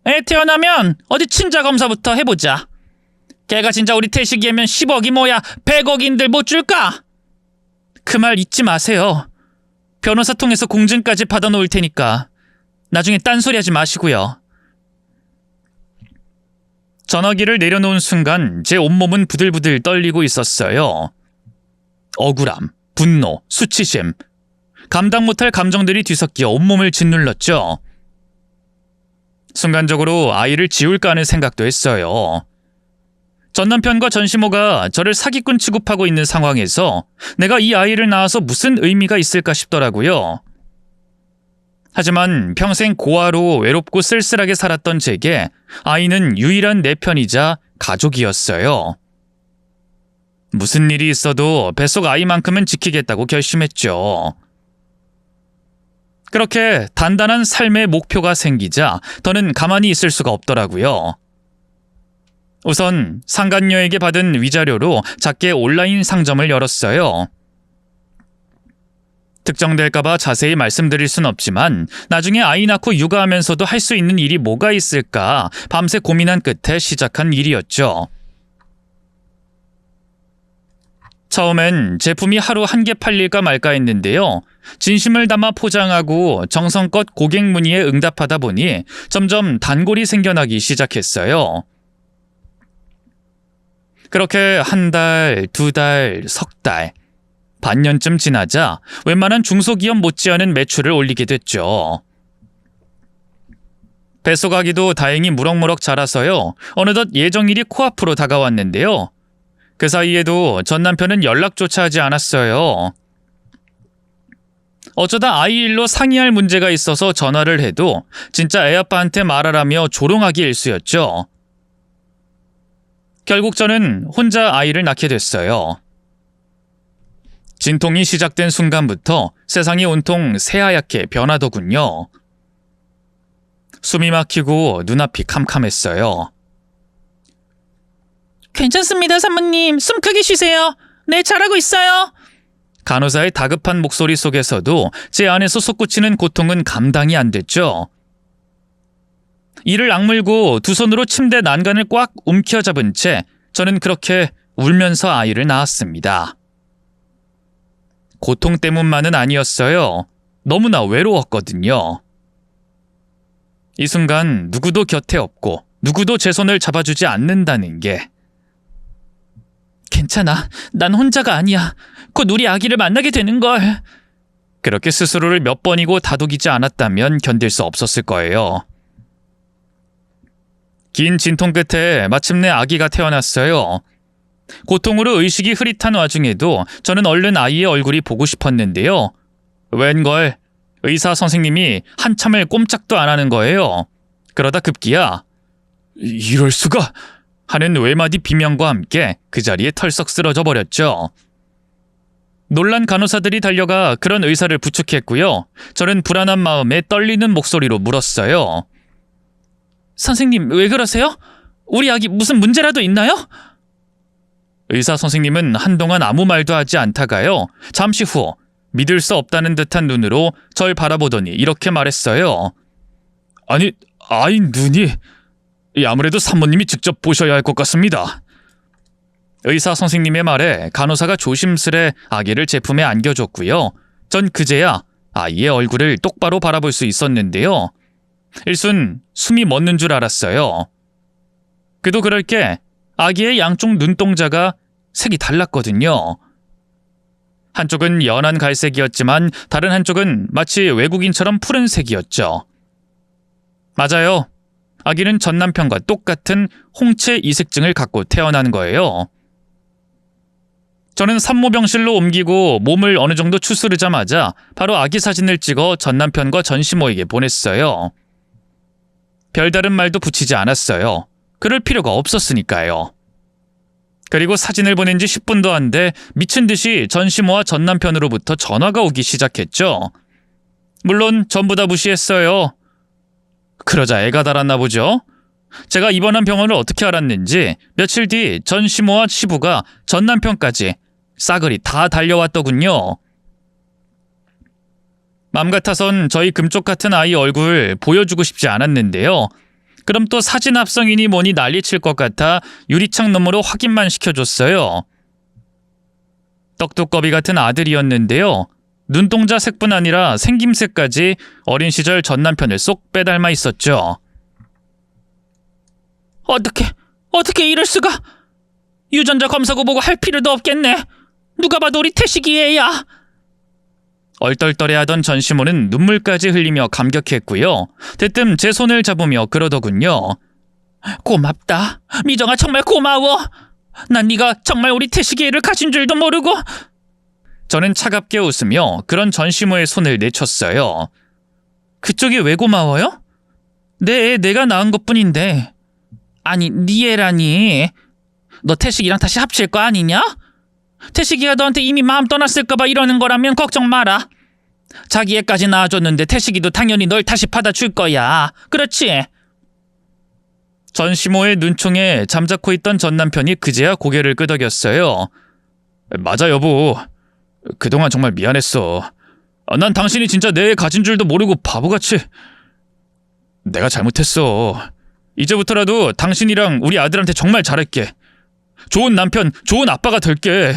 애 태어나면 어디 친자 검사부터 해보자. 걔가 진짜 우리 태식이면 10억이 뭐야 100억인들 못 줄까? 그 말 잊지 마세요. 변호사 통해서 공증까지 받아놓을 테니까 나중에 딴소리 하지 마시고요. 전화기를 내려놓은 순간 제 온몸은 부들부들 떨리고 있었어요. 억울함, 분노, 수치심, 감당 못할 감정들이 뒤섞여 온몸을 짓눌렀죠. 순간적으로 아이를 지울까 하는 생각도 했어요. 전 남편과 전시모가 저를 사기꾼 취급하고 있는 상황에서 내가 이 아이를 낳아서 무슨 의미가 있을까 싶더라고요. 하지만 평생 고아로 외롭고 쓸쓸하게 살았던 제게 아이는 유일한 내 편이자 가족이었어요. 무슨 일이 있어도 뱃속 아이만큼은 지키겠다고 결심했죠. 그렇게 단단한 삶의 목표가 생기자 더는 가만히 있을 수가 없더라고요. 우선 상간녀에게 받은 위자료로 작게 온라인 상점을 열었어요. 특정될까봐 자세히 말씀드릴 순 없지만 나중에 아이 낳고 육아하면서도 할 수 있는 일이 뭐가 있을까 밤새 고민한 끝에 시작한 일이었죠. 처음엔 제품이 하루 한 개 팔릴까 말까 했는데요. 진심을 담아 포장하고 정성껏 고객 문의에 응답하다 보니 점점 단골이 생겨나기 시작했어요. 그렇게 한 달, 두 달, 석 달, 반년쯤 지나자 웬만한 중소기업 못지않은 매출을 올리게 됐죠. 뱃속 아기도 다행히 무럭무럭 자라서요. 어느덧 예정일이 코앞으로 다가왔는데요. 그 사이에도 전 남편은 연락조차 하지 않았어요. 어쩌다 아이 일로 상의할 문제가 있어서 전화를 해도 진짜 애아빠한테 말하라며 조롱하기 일쑤였죠. 결국 저는 혼자 아이를 낳게 됐어요. 진통이 시작된 순간부터 세상이 온통 새하얗게 변하더군요. 숨이 막히고 눈앞이 캄캄했어요. 괜찮습니다, 산모님. 숨 크게 쉬세요. 네, 잘하고 있어요. 간호사의 다급한 목소리 속에서도 제 안에서 솟구치는 고통은 감당이 안 됐죠. 이를 악물고 두 손으로 침대 난간을 꽉 움켜잡은 채 저는 그렇게 울면서 아이를 낳았습니다. 고통 때문만은 아니었어요. 너무나 외로웠거든요. 이 순간 누구도 곁에 없고 누구도 제 손을 잡아주지 않는다는 게. 괜찮아. 난 혼자가 아니야. 곧 우리 아기를 만나게 되는걸. 그렇게 스스로를 몇 번이고 다독이지 않았다면 견딜 수 없었을 거예요. 긴 진통 끝에 마침내 아기가 태어났어요. 고통으로 의식이 흐릿한 와중에도 저는 얼른 아이의 얼굴이 보고 싶었는데요. 웬걸, 의사 선생님이 한참을 꼼짝도 안 하는 거예요. 그러다 급기야 이럴 수가 하는 외마디 비명과 함께 그 자리에 털썩 쓰러져 버렸죠. 놀란 간호사들이 달려가 그런 의사를 부축했고요. 저는 불안한 마음에 떨리는 목소리로 물었어요. 선생님, 왜 그러세요? 우리 아기 무슨 문제라도 있나요? 의사 선생님은 한동안 아무 말도 하지 않다가요. 잠시 후 믿을 수 없다는 듯한 눈으로 절 바라보더니 이렇게 말했어요. 아니, 아이 눈이... 아무래도 산모님이 직접 보셔야 할 것 같습니다. 의사 선생님의 말에 간호사가 조심스레 아기를 제품에 안겨줬고요. 전 그제야 아이의 얼굴을 똑바로 바라볼 수 있었는데요. 일순 숨이 멎는 줄 알았어요. 그도 그럴 게 아기의 양쪽 눈동자가 색이 달랐거든요. 한쪽은 연한 갈색이었지만 다른 한쪽은 마치 외국인처럼 푸른색이었죠. 맞아요. 아기는 전 남편과 똑같은 홍채 이색증을 갖고 태어난 거예요. 저는 산모병실로 옮기고 몸을 어느 정도 추스르자마자 바로 아기 사진을 찍어 전 남편과 전 시모에게 보냈어요. 별다른 말도 붙이지 않았어요. 그럴 필요가 없었으니까요. 그리고 사진을 보낸 지 10분도 안 돼 미친 듯이 전 시모와 전 남편으로부터 전화가 오기 시작했죠. 물론 전부 다 무시했어요. 그러자 애가 달았나 보죠. 제가 입원한 병원을 어떻게 알았는지 며칠 뒤 전 시모와 시부가 전 남편까지 싸그리 다 달려왔더군요. 맘 같아선 저희 금쪽 같은 아이 얼굴 보여주고 싶지 않았는데요. 그럼 또 사진 합성이니 뭐니 난리칠 것 같아 유리창 너머로 확인만 시켜줬어요. 떡두꺼비 같은 아들이었는데요. 눈동자 색뿐 아니라 생김새까지 어린 시절 전 남편을 쏙 빼닮아 있었죠. 어떻게 이럴 수가? 유전자 검사고 보고 할 필요도 없겠네. 누가 봐도 우리 태식이 애야. 얼떨떨해하던 전 시모는 눈물까지 흘리며 감격했고요. 대뜸 제 손을 잡으며 그러더군요. 고맙다. 미정아 정말 고마워. 난 네가 정말 우리 태식이 애를 가진 줄도 모르고. 저는 차갑게 웃으며 그런 전 시모의 손을 내쳤어요. 그쪽이 왜 고마워요? 내 애 내가 낳은 것뿐인데. 아니 네 애라니. 너 태식이랑 다시 합칠 거 아니냐? 태식이가 너한테 이미 마음 떠났을까봐 이러는 거라면 걱정 마라. 자기 애까지 낳아줬는데 태식이도 당연히 널 다시 받아줄 거야. 그렇지? 전 시모의 눈총에 잠자코 있던 전 남편이 그제야 고개를 끄덕였어요. 맞아 여보. 그동안 정말 미안했어. 난 당신이 진짜 내 애 가진 줄도 모르고 바보같이. 내가 잘못했어. 이제부터라도 당신이랑 우리 아들한테 정말 잘할게. 좋은 남편, 좋은 아빠가 될게.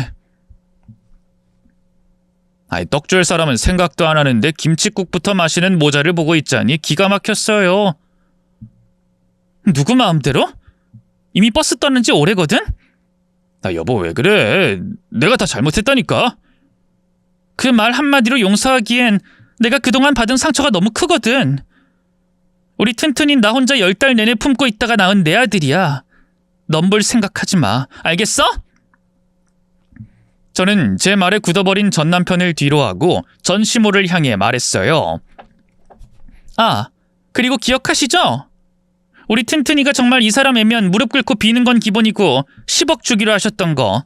떡줄 사람은 생각도 안 하는데 김칫국부터 마시는 모자를 보고 있자니 기가 막혔어요. 누구 마음대로? 이미 버스 떴는 지 오래거든? 여보 왜 그래? 내가 다 잘못했다니까. 그 말 한마디로 용서하기엔 내가 그동안 받은 상처가 너무 크거든. 우리 튼튼이 나 혼자 10달 내내 품고 있다가 낳은 내 아들이야. 넘볼 생각하지 마. 알겠어? 저는 제 말에 굳어버린 전 남편을 뒤로하고 전 시모를 향해 말했어요. 아, 그리고 기억하시죠? 우리 튼튼이가 정말 이 사람 애면 무릎 꿇고 비는 건 기본이고 10억 주기로 하셨던 거.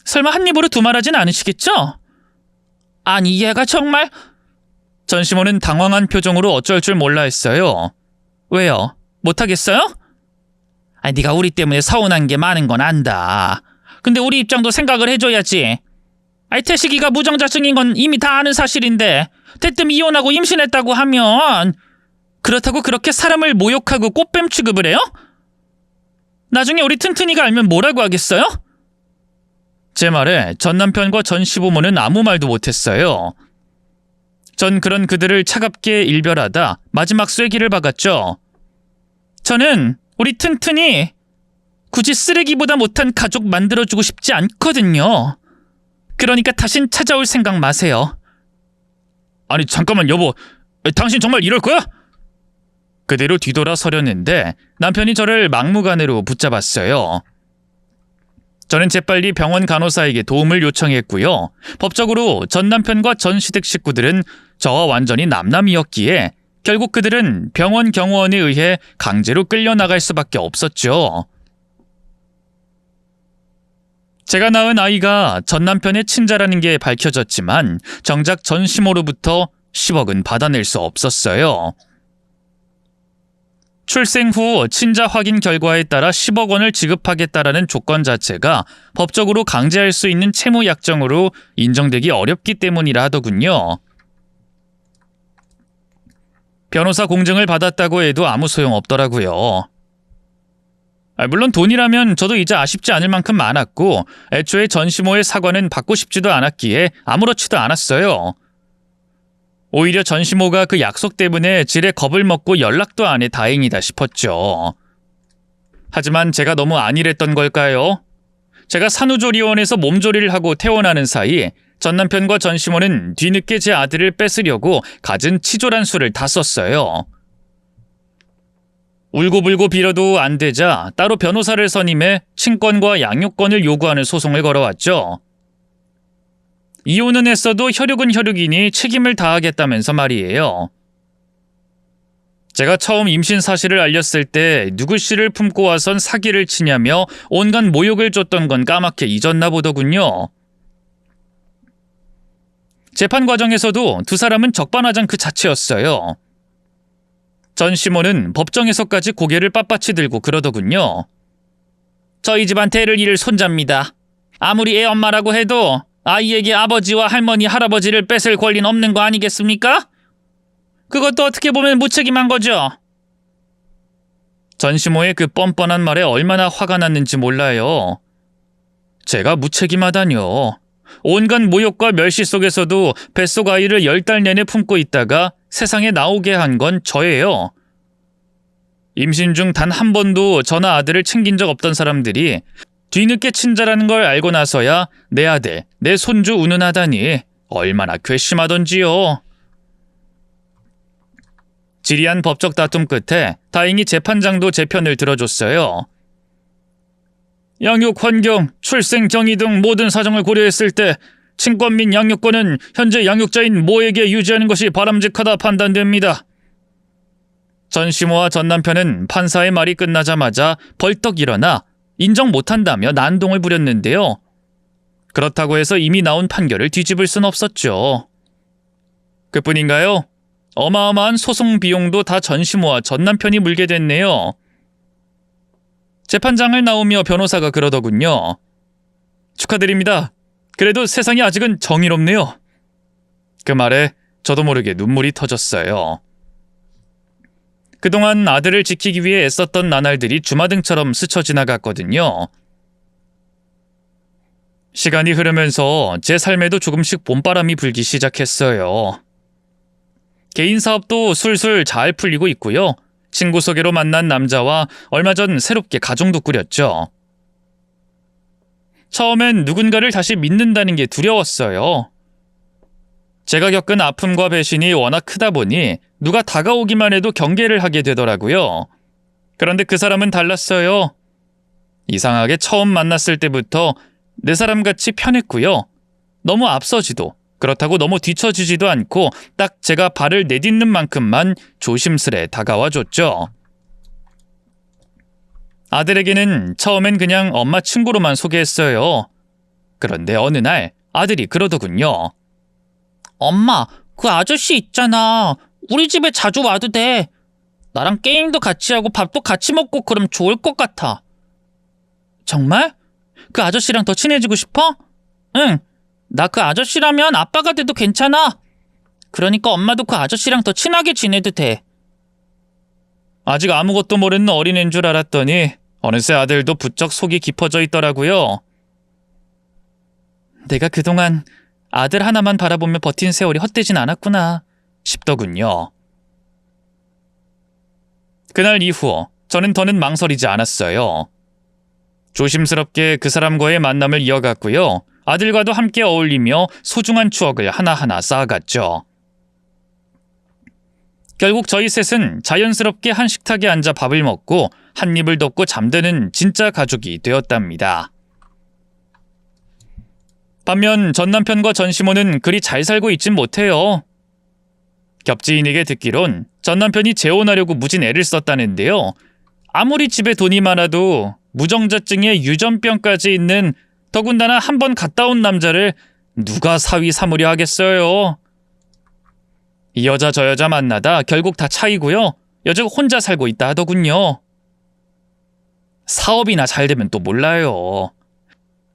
설마 한 입으로 두말하진 않으시겠죠? 아니 얘가 정말... 전 시모는 당황한 표정으로 어쩔 줄 몰라 했어요. 왜요? 못하겠어요? 네가 우리 때문에 서운한 게 많은 건 안다. 근데 우리 입장도 생각을 해줘야지. 태식이가 무정자증인 건 이미 다 아는 사실인데 대뜸 이혼하고 임신했다고 하면 그렇다고 그렇게 사람을 모욕하고 꽃뱀 취급을 해요? 나중에 우리 튼튼이가 알면 뭐라고 하겠어요? 제 말에 전 남편과 전 시부모는 아무 말도 못했어요. 전 그런 그들을 차갑게 일별하다 마지막 쐐기를 박았죠. 저는 우리 튼튼이 굳이 쓰레기보다 못한 가족 만들어주고 싶지 않거든요. 그러니까 다신 찾아올 생각 마세요. 아니 잠깐만 여보. 당신 정말 이럴 거야? 그대로 뒤돌아 서려는데 남편이 저를 막무가내로 붙잡았어요. 저는 재빨리 병원 간호사에게 도움을 요청했고요. 법적으로 전 남편과 전 시댁 식구들은 저와 완전히 남남이었기에 결국 그들은 병원 경호원에 의해 강제로 끌려나갈 수밖에 없었죠. 제가 낳은 아이가 전 남편의 친자라는 게 밝혀졌지만 정작 전 시모로부터 10억은 받아낼 수 없었어요. 출생 후 친자 확인 결과에 따라 10억 원을 지급하겠다라는 조건 자체가 법적으로 강제할 수 있는 채무 약정으로 인정되기 어렵기 때문이라 하더군요. 변호사 공증을 받았다고 해도 아무 소용없더라고요. 물론 돈이라면 저도 이제 아쉽지 않을 만큼 많았고 애초에 전 시모의 사과는 받고 싶지도 않았기에 아무렇지도 않았어요. 오히려 전 시모가 그 약속 때문에 지레 겁을 먹고 연락도 안 해 다행이다 싶었죠. 하지만 제가 너무 안일했던 걸까요? 제가 산후조리원에서 몸조리를 하고 퇴원하는 사이 전 남편과 전 시모는 뒤늦게 제 아들을 뺏으려고 갖은 치졸한 수를 다 썼어요. 울고불고 빌어도 안 되자 따로 변호사를 선임해 친권과 양육권을 요구하는 소송을 걸어왔죠. 이혼은 했어도 혈육은 혈육이니 책임을 다하겠다면서 말이에요. 제가 처음 임신 사실을 알렸을 때 누구 씨를 품고 와선 사기를 치냐며 온갖 모욕을 줬던 건 까맣게 잊었나 보더군요. 재판 과정에서도 두 사람은 적반하장 그 자체였어요. 전 시모는 법정에서까지 고개를 빳빳이 들고 그러더군요. 저희 집안 대를 이을 손자입니다. 아무리 애 엄마라고 해도 아이에게 아버지와 할머니, 할아버지를 뺏을 권리는 없는 거 아니겠습니까? 그것도 어떻게 보면 무책임한 거죠. 전 시모의 그 뻔뻔한 말에 얼마나 화가 났는지 몰라요. 제가 무책임하다뇨. 온갖 모욕과 멸시 속에서도 뱃속 아이를 10달 내내 품고 있다가 세상에 나오게 한 건 저예요. 임신 중 단 한 번도 저나 아들을 챙긴 적 없던 사람들이 뒤늦게 친자라는 걸 알고 나서야 내 아들, 내 손주 운운하다니 얼마나 괘씸하던지요. 지리한 법적 다툼 끝에 다행히 재판장도 제 편을 들어줬어요. 양육 환경, 출생 경위 등 모든 사정을 고려했을 때 친권 및 양육권은 현재 양육자인 모에게 유지하는 것이 바람직하다 판단됩니다. 전 시모와 전 남편은 판사의 말이 끝나자마자 벌떡 일어나 인정 못한다며 난동을 부렸는데요. 그렇다고 해서 이미 나온 판결을 뒤집을 순 없었죠. 그뿐인가요? 어마어마한 소송 비용도 다 전 시모와 전 남편이 물게 됐네요. 재판장을 나오며 변호사가 그러더군요. 축하드립니다. 그래도 세상이 아직은 정의롭네요. 그 말에 저도 모르게 눈물이 터졌어요. 그동안 아들을 지키기 위해 애썼던 나날들이 주마등처럼 스쳐 지나갔거든요. 시간이 흐르면서 제 삶에도 조금씩 봄바람이 불기 시작했어요. 개인 사업도 술술 잘 풀리고 있고요. 친구 소개로 만난 남자와 얼마 전 새롭게 가정도 꾸렸죠. 처음엔 누군가를 다시 믿는다는 게 두려웠어요. 제가 겪은 아픔과 배신이 워낙 크다 보니 누가 다가오기만 해도 경계를 하게 되더라고요. 그런데 그 사람은 달랐어요. 이상하게 처음 만났을 때부터 내 사람같이 편했고요. 너무 앞서지도 그렇다고 너무 뒤처지지도 않고 딱 제가 발을 내딛는 만큼만 조심스레 다가와줬죠. 아들에게는 처음엔 그냥 엄마 친구로만 소개했어요. 그런데 어느 날 아들이 그러더군요. 엄마, 그 아저씨 있잖아. 우리 집에 자주 와도 돼. 나랑 게임도 같이 하고 밥도 같이 먹고 그럼 좋을 것 같아. 정말? 그 아저씨랑 더 친해지고 싶어? 응. 나 그 아저씨라면 아빠가 돼도 괜찮아. 그러니까 엄마도 그 아저씨랑 더 친하게 지내도 돼. 아직 아무것도 모르는 어린애인 줄 알았더니 어느새 아들도 부쩍 속이 깊어져 있더라고요. 내가 그동안 아들 하나만 바라보며 버틴 세월이 헛되진 않았구나 싶더군요. 그날 이후 저는 더는 망설이지 않았어요. 조심스럽게 그 사람과의 만남을 이어갔고요. 아들과도 함께 어울리며 소중한 추억을 하나하나 쌓아갔죠. 결국 저희 셋은 자연스럽게 한 식탁에 앉아 밥을 먹고 한 입을 덮고 잠드는 진짜 가족이 되었답니다. 반면 전 남편과 전 시모는 그리 잘 살고 있진 못해요. 겹지인에게 듣기론 전 남편이 재혼하려고 무진 애를 썼다는데요. 아무리 집에 돈이 많아도 무정자증에 유전병까지 있는 더군다나 한 번 갔다 온 남자를 누가 사위 삼으려 하겠어요. 이 여자 저 여자 만나다 결국 다 차이고요. 여직 혼자 살고 있다 하더군요. 사업이나 잘 되면 또 몰라요.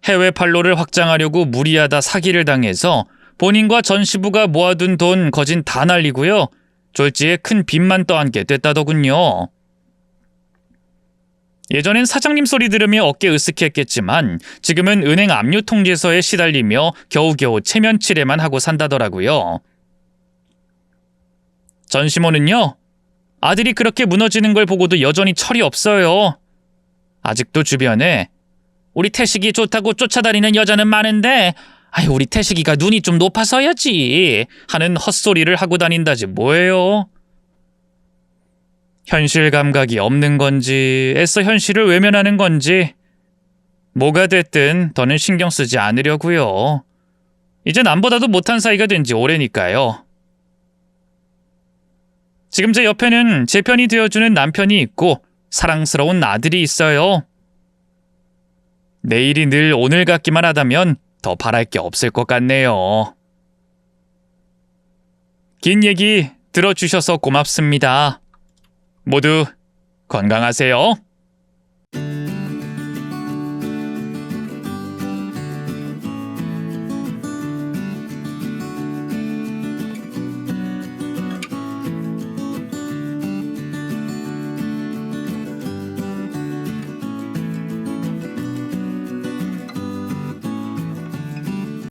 해외 판로를 확장하려고 무리하다 사기를 당해서 본인과 전 시부가 모아둔 돈 거진 다 날리고요. 졸지에 큰 빚만 떠안게 됐다더군요. 예전엔 사장님 소리 들으며 어깨 으쓱했겠지만 지금은 은행 압류 통지서에 시달리며 겨우겨우 체면치레만 하고 산다더라고요. 전 시모는요. 아들이 그렇게 무너지는 걸 보고도 여전히 철이 없어요. 아직도 주변에 우리 태식이 좋다고 쫓아다니는 여자는 많은데 우리 태식이가 눈이 좀 높아서야지 하는 헛소리를 하고 다닌다지 뭐예요. 현실 감각이 없는 건지, 애써 현실을 외면하는 건지, 뭐가 됐든 더는 신경 쓰지 않으려고요. 이제 남보다도 못한 사이가 된 지 오래니까요. 지금 제 옆에는 제 편이 되어주는 남편이 있고 사랑스러운 아들이 있어요. 내일이 늘 오늘 같기만 하다면 더 바랄 게 없을 것 같네요. 긴 얘기 들어주셔서 고맙습니다. 모두 건강하세요.